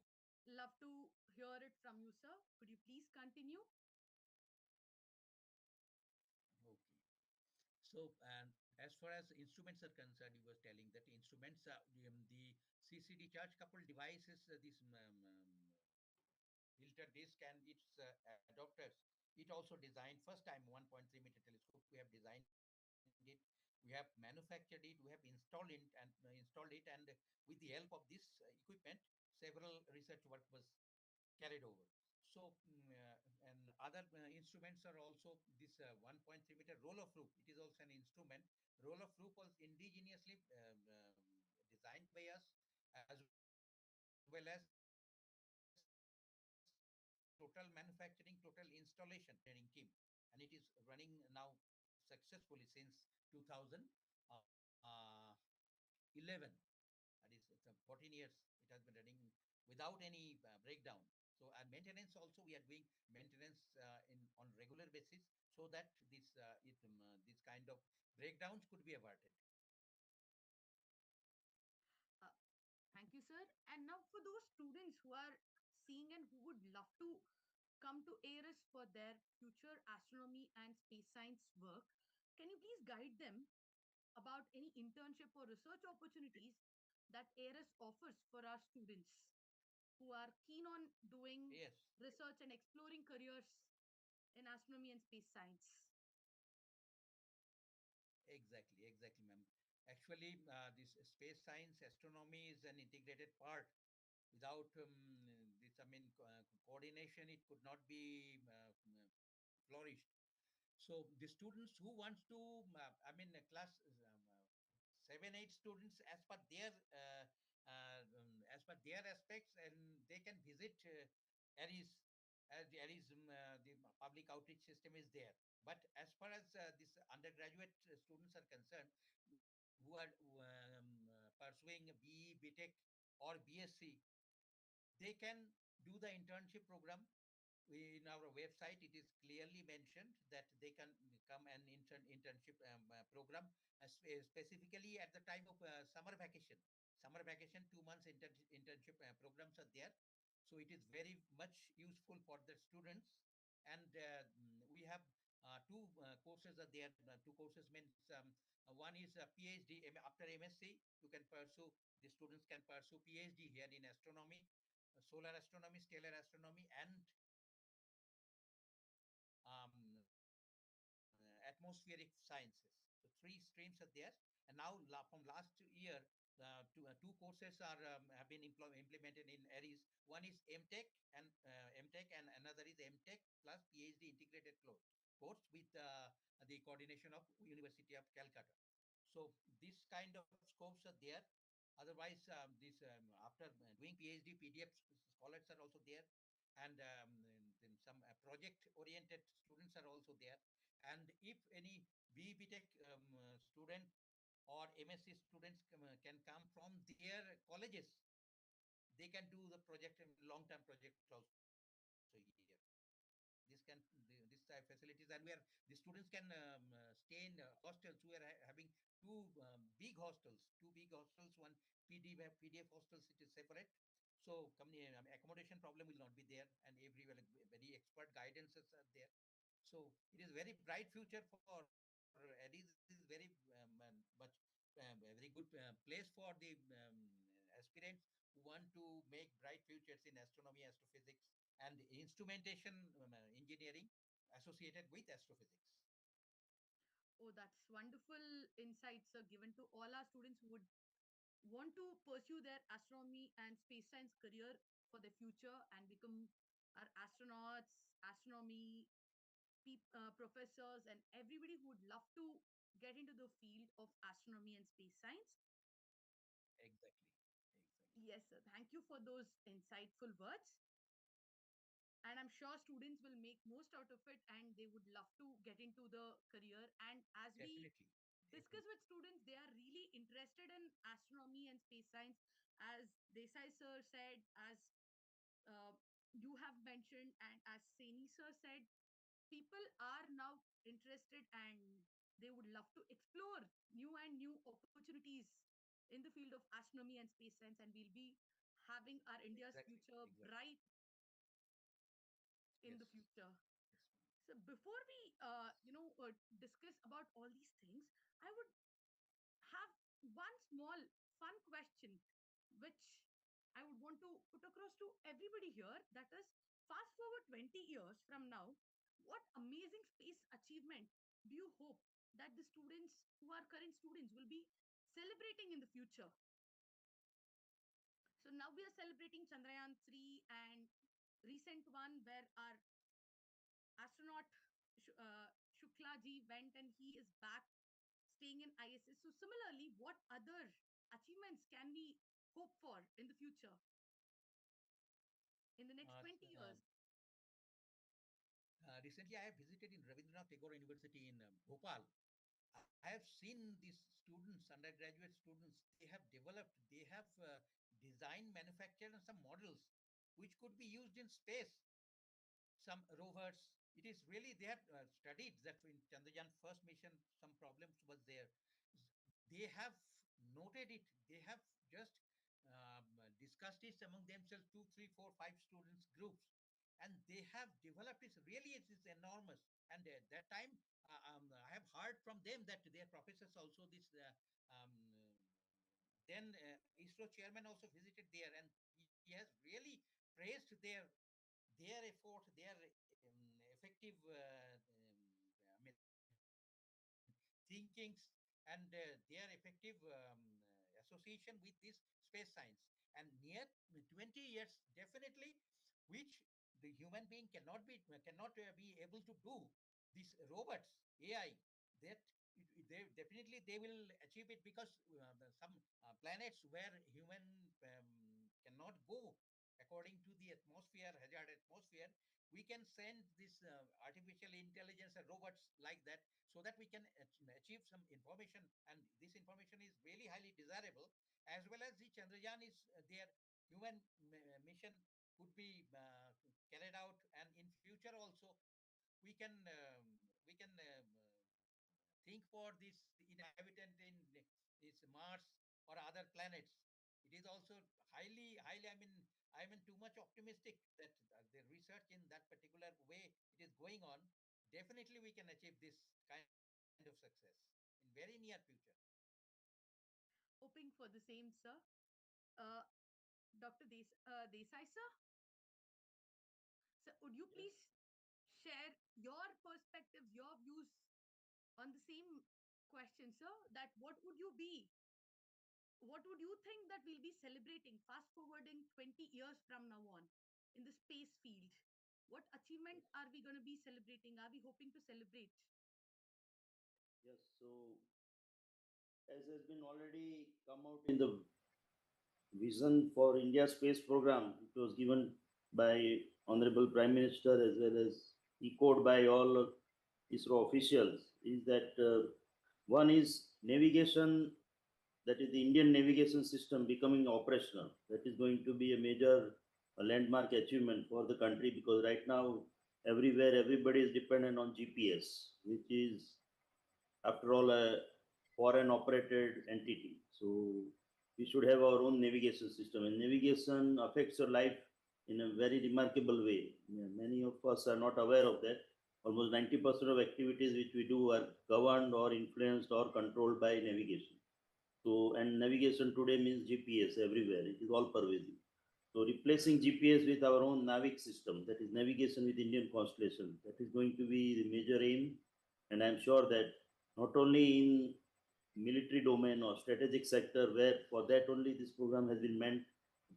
love to hear it from you, sir. Could you please continue? Okay. So, and as far as instruments are concerned, you was telling that instruments are the CCD charge coupled devices, this filter disk and its adapters. It also designed first time 1.3 meter telescope. We have designed it, we have manufactured it, we have installed it, and with the help of this equipment, several research work was carried over. So, and other instruments are also this 1.3 meter roll of loop. It is also an instrument. Roll of loop was indigenously designed by us, as well as total manufacturing, total installation engineering team, and it is running now successfully since 2011. That is, it's 14 years it has been running without any breakdown. So, and maintenance also, we are doing maintenance in on regular basis, so that this kind of breakdowns could be avoided. Uh, Thank you, sir. And now for those students who are seeing and who would love to come to ARIS for their future astronomy and space science work, can you please guide them about any internship or research opportunities that ARIS offers for our students who are keen on doing Yes, research and exploring careers in astronomy and space science? exactly, ma'am. Actually, this space science astronomy is an integrated part. Without this, I mean, coordination, it could not be flourished. So the students who wants to, I mean, class 7, 8 students as per their aspects, and they can visit ARIS, as the ARIS, the public outreach system is there. But as far as this undergraduate students are concerned, who are pursuing BE, BTech, or BSc, they can do the internship program. In our website, it is clearly mentioned that they can come an internship program, specifically at the time of summer vacation. Summer vacation, 2 months internship programs are there. So it is very much useful for the students. And we have two courses are there. Two courses means one is a PhD. After MSc, you can pursue, the students can pursue PhD here in astronomy, solar astronomy, stellar astronomy, and atmospheric sciences. So 3 streams are there, and now from last year, two courses are have been implemented in ARIS. One is MTech, and another is MTech plus PhD integrated course with the coordination of University of Calcutta. So this kind of scopes are there. Otherwise, this after doing PhD, PDF scholars are also there, and then some project-oriented students are also there. And if any BTech student or MSc students can come from their colleges, they can do the project, long-term project also here. This type facilities, and where the students can stay in hostels. We are having two big hostels, one PDF hostels, it is separate. So accommodation problem will not be there, and every very expert guidances are there. So it is very bright future for ARIS. Is very much a very good place for the aspirants who want to make bright futures in astronomy, astrophysics, and instrumentation engineering associated with astrophysics. Oh, that's wonderful insights given to all our students who would want to pursue their astronomy and space science career for the future and become our astronauts, astronomy professors, and everybody who would love to get into the field of astronomy and space science. Exactly. Yes, sir. Thank you for those insightful words. And I'm sure students will make most out of it and they would love to get into the career. And as we Definitely. discuss with students, they are really interested in astronomy and space science. As Desai sir said, as uh, you have mentioned, and as Saini sir said, people are now interested and They would love to explore new and new opportunities in the field of astronomy and space science, and we'll be having our India's future bright in the future. So before we, discuss about all these things, I would have one small fun question, which I would want to put across to everybody here. That is, fast forward 20 years from now, what amazing space achievement do you hope that the students who are current students will be celebrating in the future? So now we are celebrating Chandrayaan 3 and recent one where our astronaut Shukla ji went and he is back staying in ISS. So similarly, what other achievements can we hope for in the future, in the next 20 years? Recently, I have visited in Rabindranath Tagore University in Bhopal. I have seen these students, undergraduate students, they have designed, manufactured some models which could be used in space. Some rovers. It is really, they have studied that in Chandrayaan first mission, some problems was there. They have noted it. They have just discussed it among themselves, 2, 3, 4, 5 students groups, and they have developed it. Really, it is enormous. And at that time, I have heard from them that their professors also then ISRO chairman also visited there, and he has really praised their effort, their effective I mean, thinkings, and their effective association with this space science. And near 20 years, definitely, which the human being cannot be able to do. These robots, AI, that they definitely they will achieve it, because some planets where human cannot go according to the atmosphere, hazard atmosphere, we can send this artificial intelligence and robots like that, so that we can achieve some information, and this information is really highly desirable. As well as the Chandrayaan is their human mission could be carried out, and in future also we can think for this inhabitant in this Mars or other planets. It is also highly. I'm too much optimistic that the research in that particular way it is going on. Definitely, we can achieve this kind of success in very near future. Hoping for the same, sir. Uh, Dr. Desai, sir. So would you Yes. please share your perspectives, your views on the same question, sir? That what would you think that we'll be celebrating fast forwarding 20 years from now on in the space field? What achievement are we going to be celebrating? Are we hoping to celebrate? Yes, so as has been already come out in the vision for India space program, it was given by Honorable Prime Minister as well as echoed by all ISRO officials, is that one is navigation, that is the Indian navigation system becoming operational. That is going to be a major landmark achievement for the country, because right now everywhere everybody is dependent on GPS, which is after all a foreign operated entity. So we should have our own navigation system, and navigation affects your life in a very remarkable way. Many of us are not aware of that. Almost 90% of activities which we do are governed or influenced or controlled by navigation. So, and navigation today means GPS everywhere. It is all pervasive. So replacing GPS with our own NAVIC system, that is navigation with Indian constellation, that is going to be the major aim. And I'm sure that not only in military domain or strategic sector, where for that only this program has been meant,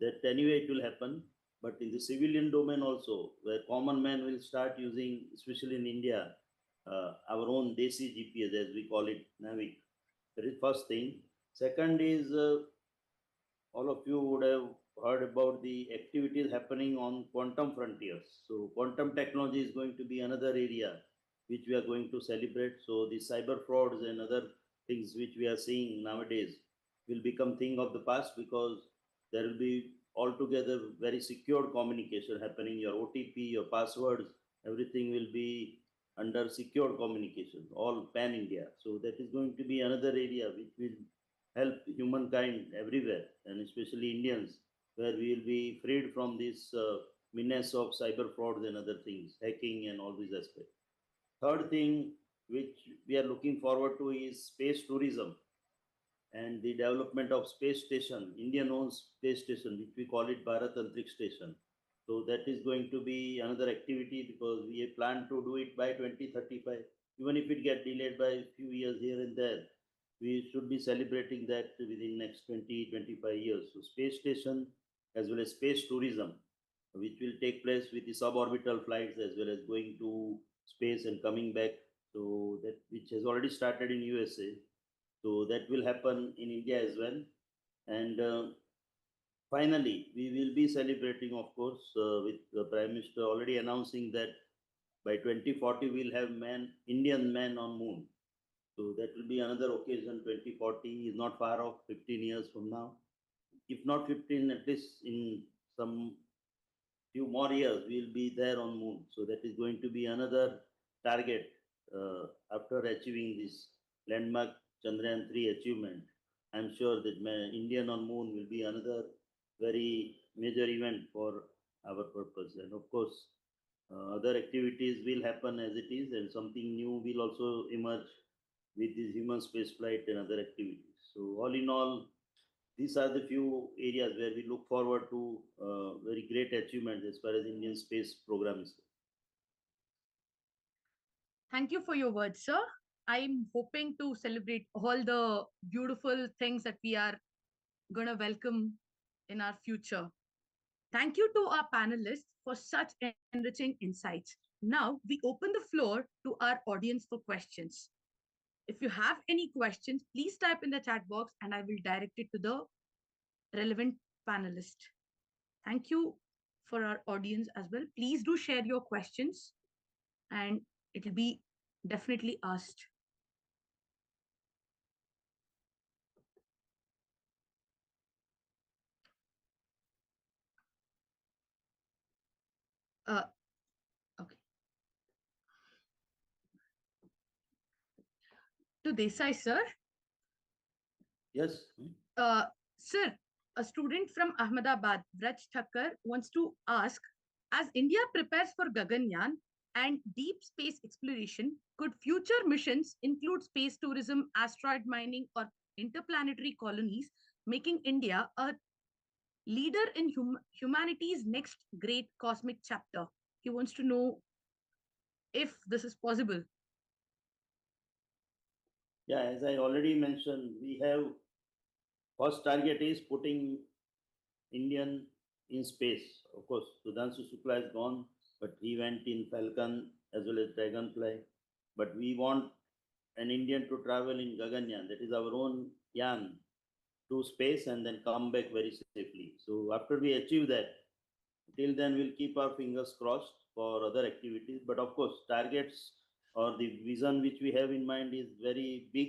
that anyway it will happen, but in the civilian domain also, where common man will start using, especially in India, our own Desi GPS, as we call it, NAVIC. That is first thing. Second is all of you would have heard about the activities happening on quantum frontiers. So quantum technology is going to be another area which we are going to celebrate. So the cyber frauds and other things which we are seeing nowadays will become thing of the past, because there will be altogether very secure communication happening. Your OTP, your passwords, everything will be under secure communications, all pan-India. So that is going to be another area which will help humankind everywhere, and especially Indians, where we will be freed from this menace of cyber frauds and other things, hacking and all these aspects. Third thing which we are looking forward to is space tourism and the development of space station, Indian-owned space station, which we call it Bharat Antriksh Station. So that is going to be another activity because we plan to do it by 2035. Even if it get delayed by a few years here and there, we should be celebrating that within next 20, 25 years. So space station as well as space tourism, which will take place with the suborbital flights as well as going to space and coming back. So that which has already started in USA. So that will happen in India as well. And finally, we will be celebrating, of course, with the Prime Minister already announcing that by 2040 we'll have Indian man on moon. So that will be another occasion. 2040 is not far off, 15 years from now. If not 15, at least in some few more years, we'll be there on moon. So that is going to be another target after achieving this landmark Chandrayaan 3 achievement. I'm sure that Indian on moon will be another very major event for our purpose. And of course, other activities will happen as it is, and something new will also emerge with this human space flight and other activities. So all in all, these are the few areas where we look forward to very great achievements as far as Indian space program is concerned. Thank you for your words, sir. I'm hoping to celebrate all the beautiful things that we are going to welcome in our future. Thank you to our panelists for such enriching insights. Now we open the floor to our audience for questions. If you have any questions, please type in the chat box and I will direct it to the relevant panelist. Thank you for our audience as well. Please do share your questions and it will be definitely asked. Okay. To Desai, sir. Yes. Sir, a student from Ahmedabad, Vraj Thakkar, wants to ask, as India prepares for Gaganyaan and deep space exploration, could future missions include space tourism, asteroid mining, or interplanetary colonies, making India a leader in humanity's next great cosmic chapter? He wants to know if this is possible. Yeah, as I already mentioned, we have first target is putting Indian in space. Of course, Sudhanshu Shukla is gone, but he went in Falcon as well as Dragonfly. But we want an Indian to travel in Gaganyaan, that is our own Yan, to space and then come back very safely. So after we achieve that, till then we'll keep our fingers crossed for other activities. But of course, targets or the vision which we have in mind is very big.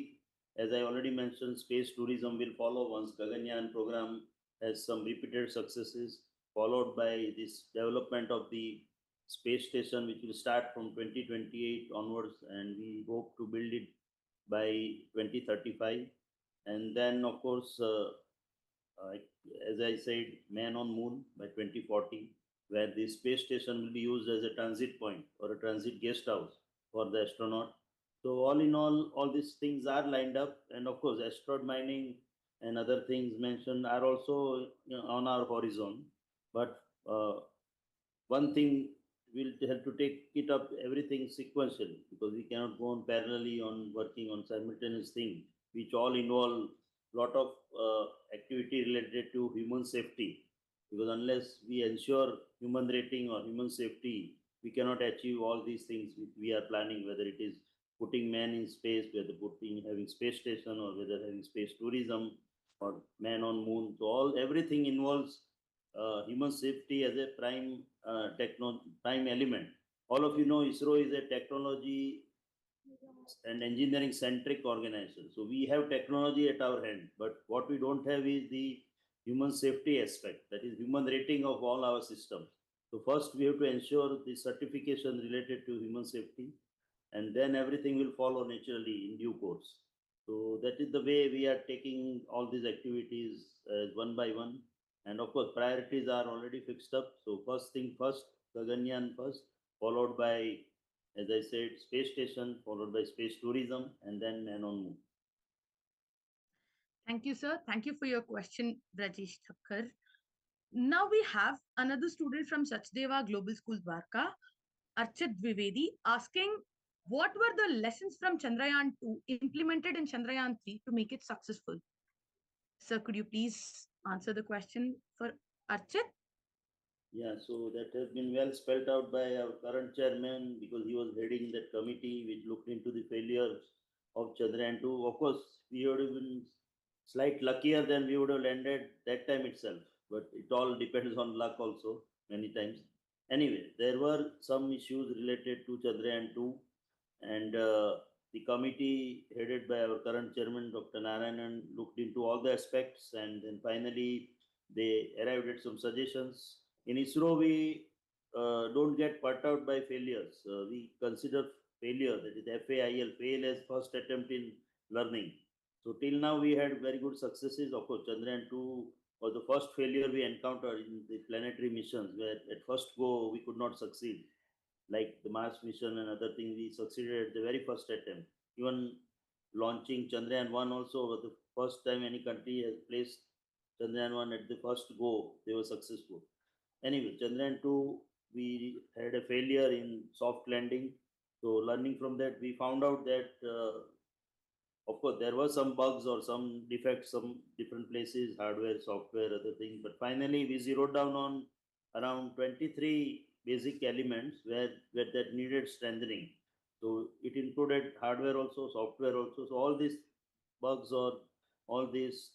As I already mentioned, space tourism will follow once Gaganyaan program has some repeated successes, followed by this development of the space station, which will start from 2028 onwards, and we hope to build it by 2035. And then, of course, as I said, man on moon by 2040, where the space station will be used as a transit point or a transit guest house for the astronaut. So all in all these things are lined up, and of course, asteroid mining and other things mentioned are also on our horizon. But one thing we'll have to take it up everything sequentially because we cannot go on parallelly on working on simultaneous things, which all involve lot of activity related to human safety, because unless we ensure human rating or human safety, we cannot achieve all these things which we are planning, whether it is putting man in space, whether having space station, or whether having space tourism or man on moon. So everything involves human safety as a prime element. All of you know ISRO is a technology and engineering centric organization. So we have technology at our hand, but what we don't have is the human safety aspect, that is human rating of all our systems. So first we have to ensure the certification related to human safety. and then everything will follow naturally in due course. So that is the way we are taking all these activities one by one. And of course, priorities are already fixed up. So first thing first, Gaganyaan first, followed by, as I said, space station, followed by space tourism, and then man on moon. Thank you, sir. Thank you for your question, Brajesh Thakkar. Now we have another student from Sachdeva Global School, Dwarka, Archit Dwivedi, asking what were the lessons from Chandrayaan 2 implemented in Chandrayaan 3 to make it successful? Sir, could you please answer the question for Archit? Yeah, so that has been well spelled out by our current chairman because he was heading that committee which looked into the failures of Chandrayaan 2. Of course, we would have been slight luckier than we would have landed that time itself, but it all depends on luck also many times. Anyway, there were some issues related to Chandrayaan 2, and the committee headed by our current chairman, Dr. Narayanan, looked into all the aspects, and then finally they arrived at some suggestions. In ISRO, we don't get put out by failures. We consider failure, that is FAIL, fail as first attempt in learning. So till now we had very good successes. Of course, Chandrayaan 2 was the first failure we encountered in the planetary missions, where at first go we could not succeed. Like the Mars mission and other things, we succeeded at the very first attempt. Even launching Chandrayaan 1 also was the first time any country has placed Chandrayaan 1 at the first go, they were successful. Anyway, Chandrayaan 2, we had a failure in soft landing. So learning from that, we found out that, of course, there were some bugs or some defects, some different places, hardware, software, other things. But finally, we zeroed down on around 23 basic elements where that needed strengthening. So it included hardware also, software also. So all these bugs or all these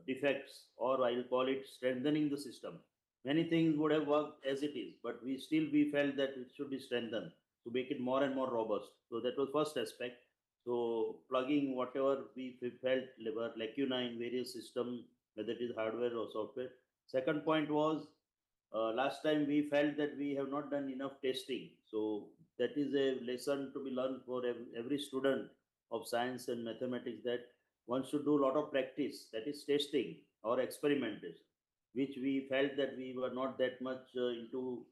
defects, or I will call it strengthening the system. Many things would have worked as it is, but we felt that it should be strengthened to make it more and more robust. So that was first aspect. So plugging whatever we felt were lacuna in various systems, whether it is hardware or software. Second point was last time we felt that we have not done enough testing. So that is a lesson to be learned for every student of science and mathematics, that one should do a lot of practice, that is testing or experimentation, which we felt that we were not that much into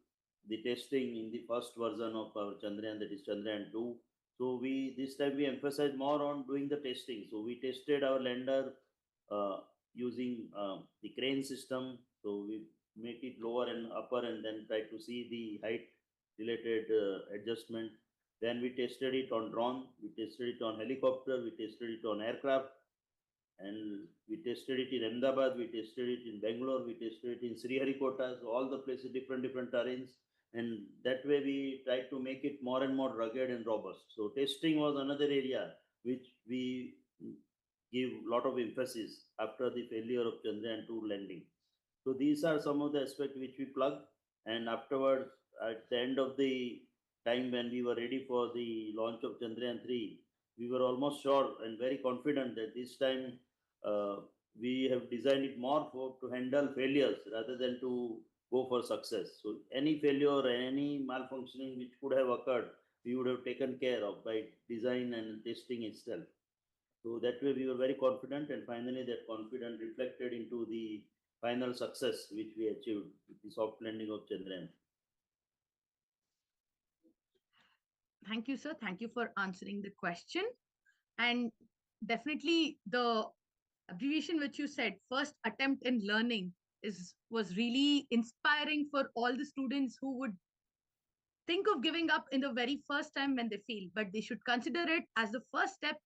the testing in the first version of our Chandrayaan, that is Chandrayaan 2. So this time we emphasized more on doing the testing. So we tested our lander using the crane system. So we make it lower and upper and then try to see the height related adjustment. Then we tested it on drone, we tested it on helicopter, we tested it on aircraft, and we tested it in Ahmedabad, we tested it in Bangalore, we tested it in Sriharikota, so all the places, different terrains. And that way we tried to make it more and more rugged and robust. So testing was another area which we give a lot of emphasis after the failure of Chandrayaan 2 landing. So these are some of the aspects which we plug, and afterwards, at the end of the time when we were ready for the launch of Chandrayaan 3, we were almost sure and very confident that this time we have designed it more to handle failures rather than to go for success. So any failure or any malfunctioning which could have occurred, we would have taken care of by design and testing itself. So that way we were very confident, and finally that confidence reflected into the final success which we achieved with the soft landing of Chandrayaan. Thank you, sir. Thank you for answering the question. And definitely the abbreviation which you said, first attempt in learning, was really inspiring for all the students who would think of giving up in the very first time when they fail, but they should consider it as the first step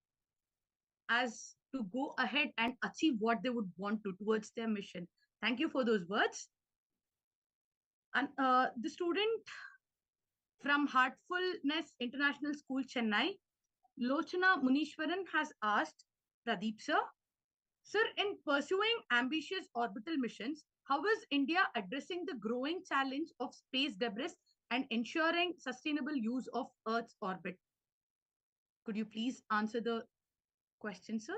as to go ahead and achieve what they would want to towards their mission. Thank you for those words. And the student from Heartfulness International School, Chennai, Lochana Munishwaran, has asked Pradeep sir, sir, in pursuing ambitious orbital missions, how is India addressing the growing challenge of space debris and ensuring sustainable use of Earth's orbit? Could you please answer the question, sir?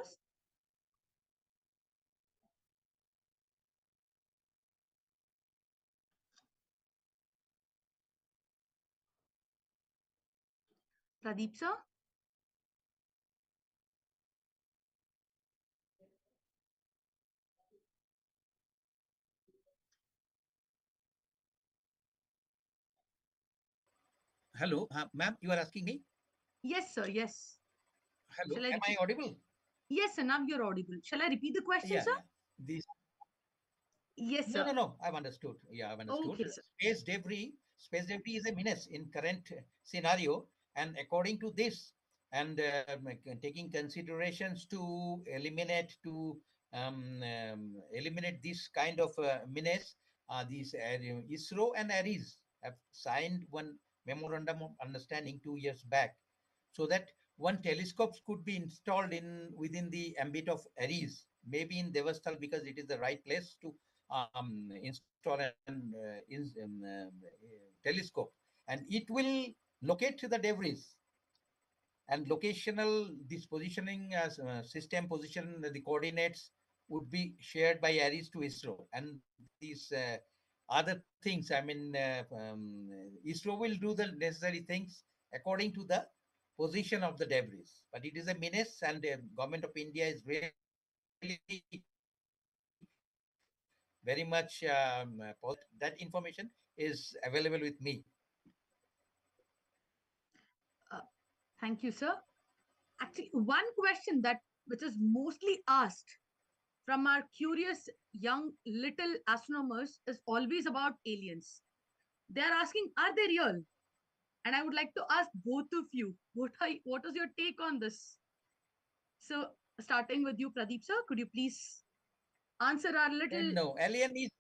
Pradeep sir? Hello, ma'am, you are asking me? Yes, sir. Yes. Hello, Shall I am I repeat? audible? Yes, sir. Now you're audible. Shall I repeat the question, Yeah, sir? yeah. This Yes, No, sir. no, no. I've understood. Yeah, I've understood. Okay, sir. Space debris is a menace in current scenario, and according to this, and taking considerations to eliminate this kind of menace, these ISRO and ARIES have signed one memorandum of understanding 2 years back, so that one telescopes could be installed in within the ambit of ARIES, maybe in Devastal because it is the right place to install an telescope, and it will locate the debris, and locational this positioning as system position the coordinates would be shared by ARIES to ISRO, and these other things. I mean, ISRO will do the necessary things according to the position of the debris. But it is a menace, and the government of India is really very much that information is available with me. Uh, thank you, sir. Actually, one question that which is mostly asked from our curious young little astronomers is always about aliens. They are asking, are they real? And I would like to ask both of you, what is your take on this? So, starting with you, Pradeep sir, could you please answer our little? No, alien is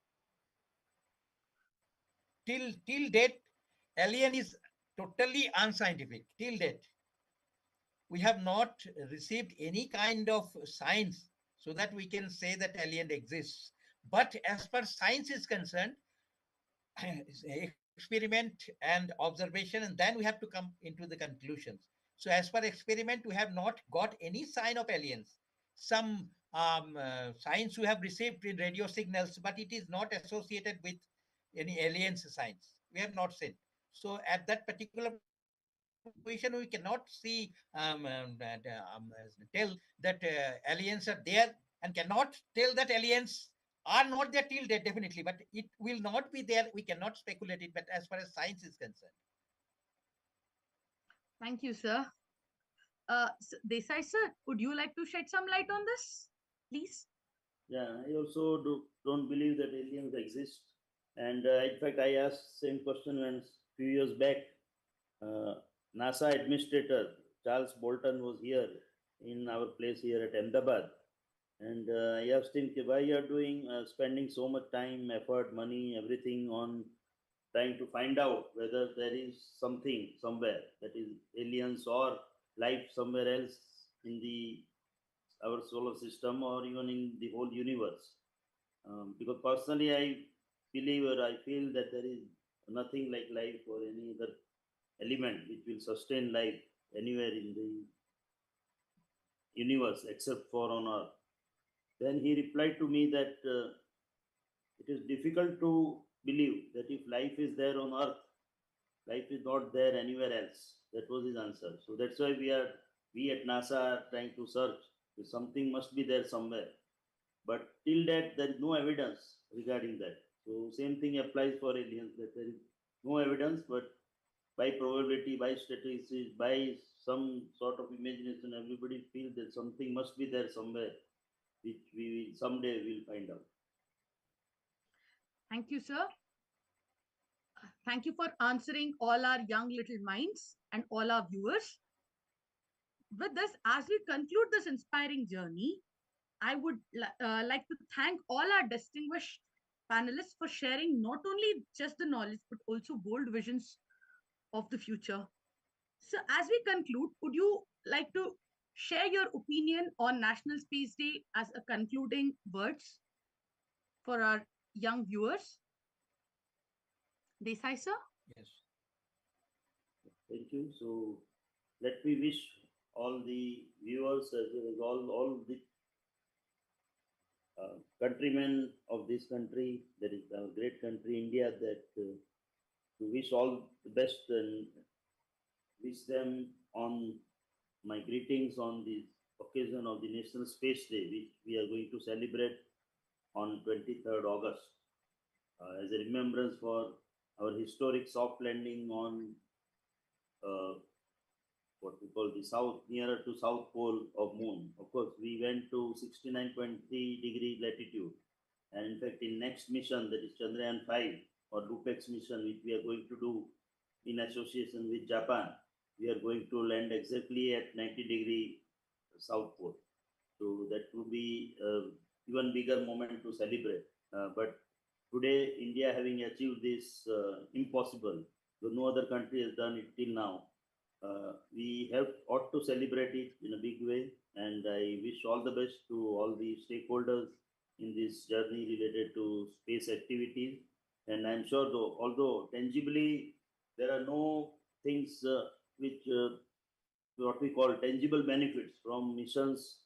till date, alien is totally unscientific. Till date, we have not received any kind of science so that we can say that alien exists. But as far as science is concerned, experiment and observation, and then we have to come into the conclusions. So as per experiment, we have not got any sign of aliens. Some signs we have received in radio signals, but it is not associated with any aliens signs. We have not seen. So at that particular position, we cannot see tell that aliens are there, and cannot tell that aliens are not there till date, definitely, but it will not be there. We cannot speculate it, but as far as science is concerned. Thank you, sir. Desai sir, would you like to shed some light on this, please? Yeah, I also don't believe that aliens exist. And in fact, I asked same question when few years back, NASA administrator Charles Bolton was here in our place here at Ahmedabad. And I asked him, why you are doing, spending so much time, effort, money, everything on trying to find out whether there is something somewhere, that is aliens or life somewhere else in the our solar system or even in the whole universe. Because personally, I believe or I feel that there is nothing like life or any other element which will sustain life anywhere in the universe except for on Earth. Then he replied to me that it is difficult to believe that if life is there on Earth, life is not there anywhere else. That was his answer. So that's why we at NASA are trying to search. Something must be there somewhere. But till that, there is no evidence regarding that. So same thing applies for aliens, that there is no evidence, but by probability, by statistics, by some sort of imagination, everybody feels that something must be there somewhere, which we someday will find out. Thank you, sir. Thank you for answering all our young little minds and all our viewers. With this, as we conclude this inspiring journey, I would like to thank all our distinguished panelists for sharing not only just the knowledge, but also bold visions of the future. So, as we conclude, would you like to share your opinion on National Space Day as a concluding words for our young viewers? Desai, sir? Yes. Thank you. So let me wish all the viewers as well as all the countrymen of this country, that is our great country, India, that to wish all the best and wish them on my greetings on the occasion of the National Space Day, which we are going to celebrate on 23rd August, as a remembrance for our historic soft landing on uh, what we call the south, nearer to south pole of moon. Of course, we went to 69.3 degree latitude, and in fact, in next mission, that is Chandrayaan 5 or LUPEX mission, which we are going to do in association with Japan, we are going to land exactly at 90-degree south pole. So that would be even bigger moment to celebrate. But today, India having achieved this impossible, though no other country has done it till now, we have ought to celebrate it in a big way. And I wish all the best to all the stakeholders in this journey related to space activities. And I'm sure, though, although tangibly there are no things which what we call tangible benefits from missions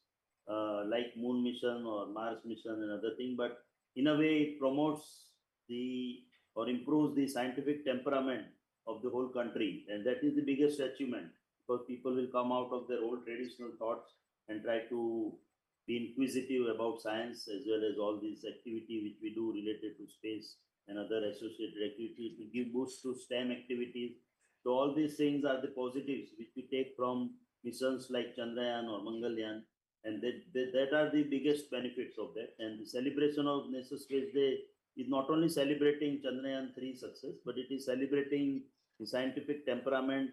like moon mission or Mars mission and other thing, but in a way it promotes the or improves the scientific temperament of the whole country, and that is the biggest achievement because people will come out of their old traditional thoughts and try to be inquisitive about science as well as all these activity which we do related to space and other associated activities to give boost to STEM activities. So all these things are the positives which we take from missions like Chandrayaan or Mangalyaan, and that are the biggest benefits of that. And the celebration of National Space Day is not only celebrating Chandrayaan 3 success, but it is celebrating the scientific temperament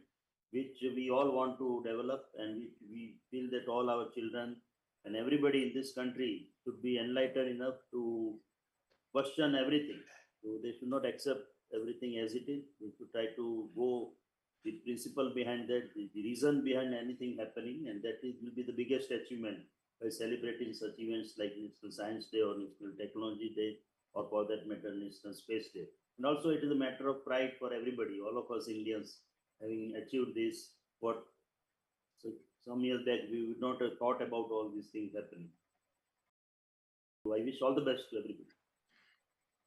which we all want to develop, and we feel that all our children and everybody in this country should be enlightened enough to question everything. So they should not accept everything as it is. They should try to go the principle behind that, the reason behind anything happening, and that is, will be the biggest achievement by celebrating such events like National Science Day or National Technology Day, or for that matter, National Space Day. And also, it is a matter of pride for everybody, all of us Indians, having achieved this. What so some years back we would not have thought about all these things happening. So I wish all the best to everybody.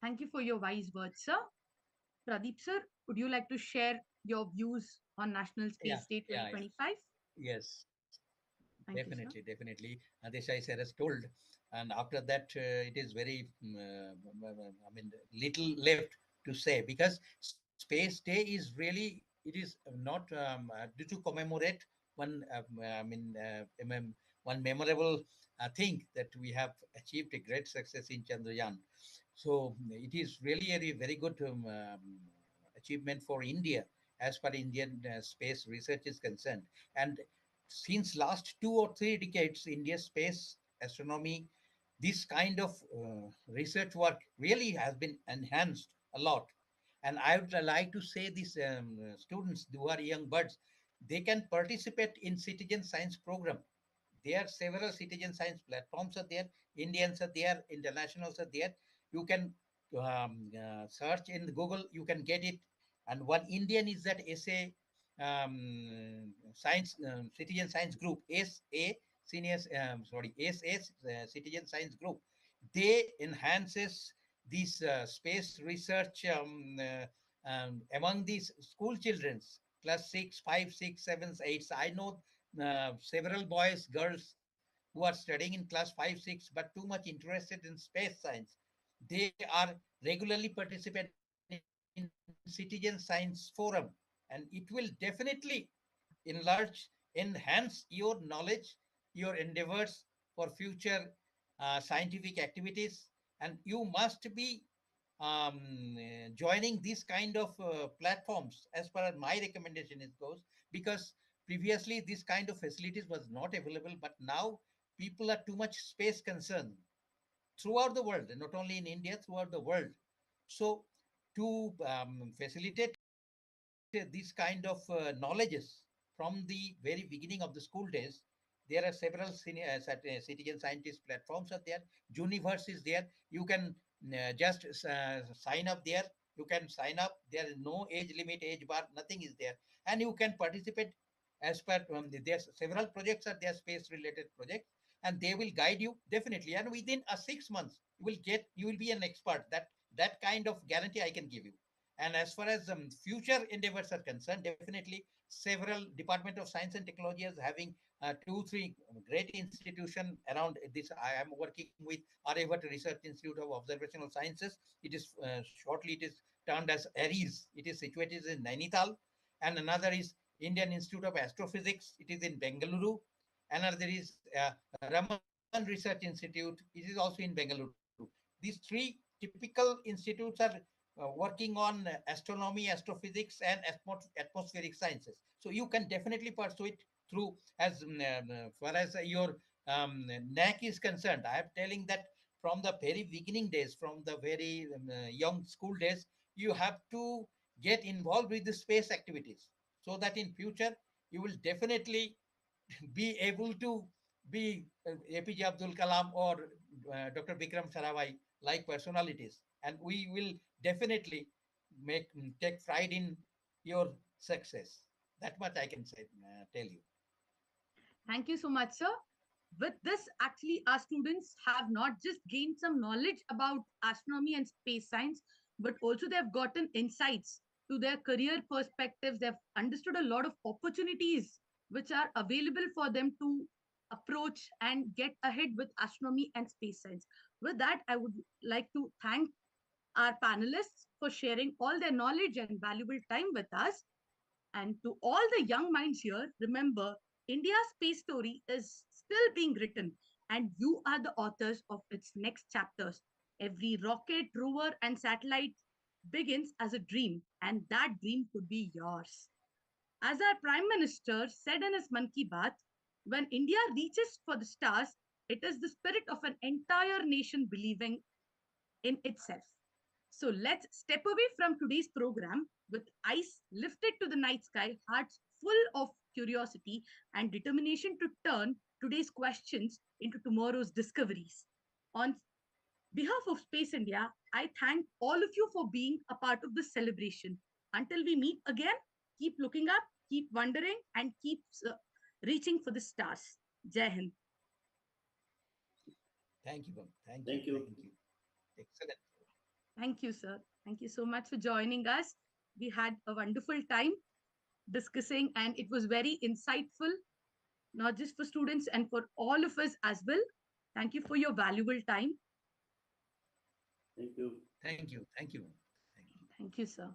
Thank you for your wise words, sir. Pradeep, sir, would you like to share your views on National Space Day yeah. 2025? Yes, Thank you, sir. definitely. Desai sir has told, and after that, it is very, I mean, little left to say because Space Day is really, it is not due to commemorate one, one memorable thing that we have achieved a great success in Chandrayaan. So it is really a very good achievement for India as far Indian space research is concerned. And since last 2 or 3 decades, India's space astronomy, this kind of research work really has been enhanced a lot. And I would like to say these students who are young buds, they can participate in citizen science program. There are several citizen science platforms are there. Indians are there, internationals are there. You can search in Google, you can get it. And one Indian is that SA science citizen science group, SA seniors sorry SS citizen science group. They enhances this space research among these school children's class 6, 5, 6, 7, 8. I know several boys, girls who are studying in class 5, 6, but too much interested in space science. They are regularly participating in citizen science forum, and it will definitely enlarge, enhance your knowledge, your endeavors for future scientific activities, and you must be joining these kind of platforms as far as my recommendation is goes, because previously this kind of facilities was not available, but now people are too much space concerned throughout the world, and not only in India, throughout the world. So to facilitate these kind of knowledges from the very beginning of the school days, there are several citizen scientist platforms are there. Juniverse is there. You can just sign up there. You can sign up. There is no age limit, age bar, nothing is there, and you can participate as per. There's several projects are there, space related projects, and they will guide you definitely. And within 6 months, you will be an expert. That kind of guarantee I can give you. And as far as future endeavors are concerned, definitely several Department of Science and Technology is having 2, 3 great institution around this. I am working with Aryabhat Research Institute of Observational Sciences. It is shortly it is termed as ARIES. It is situated in Nainital, and another is Indian Institute of Astrophysics. It is in Bengaluru. Another is Raman Research Institute. It is also in Bengaluru. These 3 typical institutes are working on astronomy, astrophysics, and atmospheric sciences. So you can definitely pursue it through, as far as your NAC is concerned. I am telling that from the very beginning days, from the very young school days, you have to get involved with the space activities, so that in future you will definitely be able to be APJ Abdul Kalam or Dr. Vikram Sarabhai like personalities, and we will definitely take pride in your success. That much I can say, tell you. Thank you so much, sir. With this, actually, our students have not just gained some knowledge about astronomy and space science, but also they've gotten insights to their career perspectives. They've understood a lot of opportunities which are available for them to approach and get ahead with astronomy and space science. With that, I would like to thank our panelists for sharing all their knowledge and valuable time with us. And to all the young minds here, remember, India's space story is still being written, and you are the authors of its next chapters. Every rocket, rover, and satellite begins as a dream, and that dream could be yours. As our Prime Minister said in his Mann Ki Baat, when India reaches for the stars, it is the spirit of an entire nation believing in itself. So let's step away from today's program with eyes lifted to the night sky, hearts full of curiosity and determination to turn today's questions into tomorrow's discoveries. On behalf of Space India, I thank all of you for being a part of this celebration. Until we meet again, keep looking up, keep wondering, and keep reaching for the stars. Jai Hind. Thank you. Thank you. Thank you. Thank you. Excellent. Thank you, sir. Thank you so much for joining us. We had a wonderful time discussing, and it was very insightful, not just for students and for all of us as well. Thank you for your valuable time. Thank you. Thank you. Thank you. Thank you. Thank you, sir.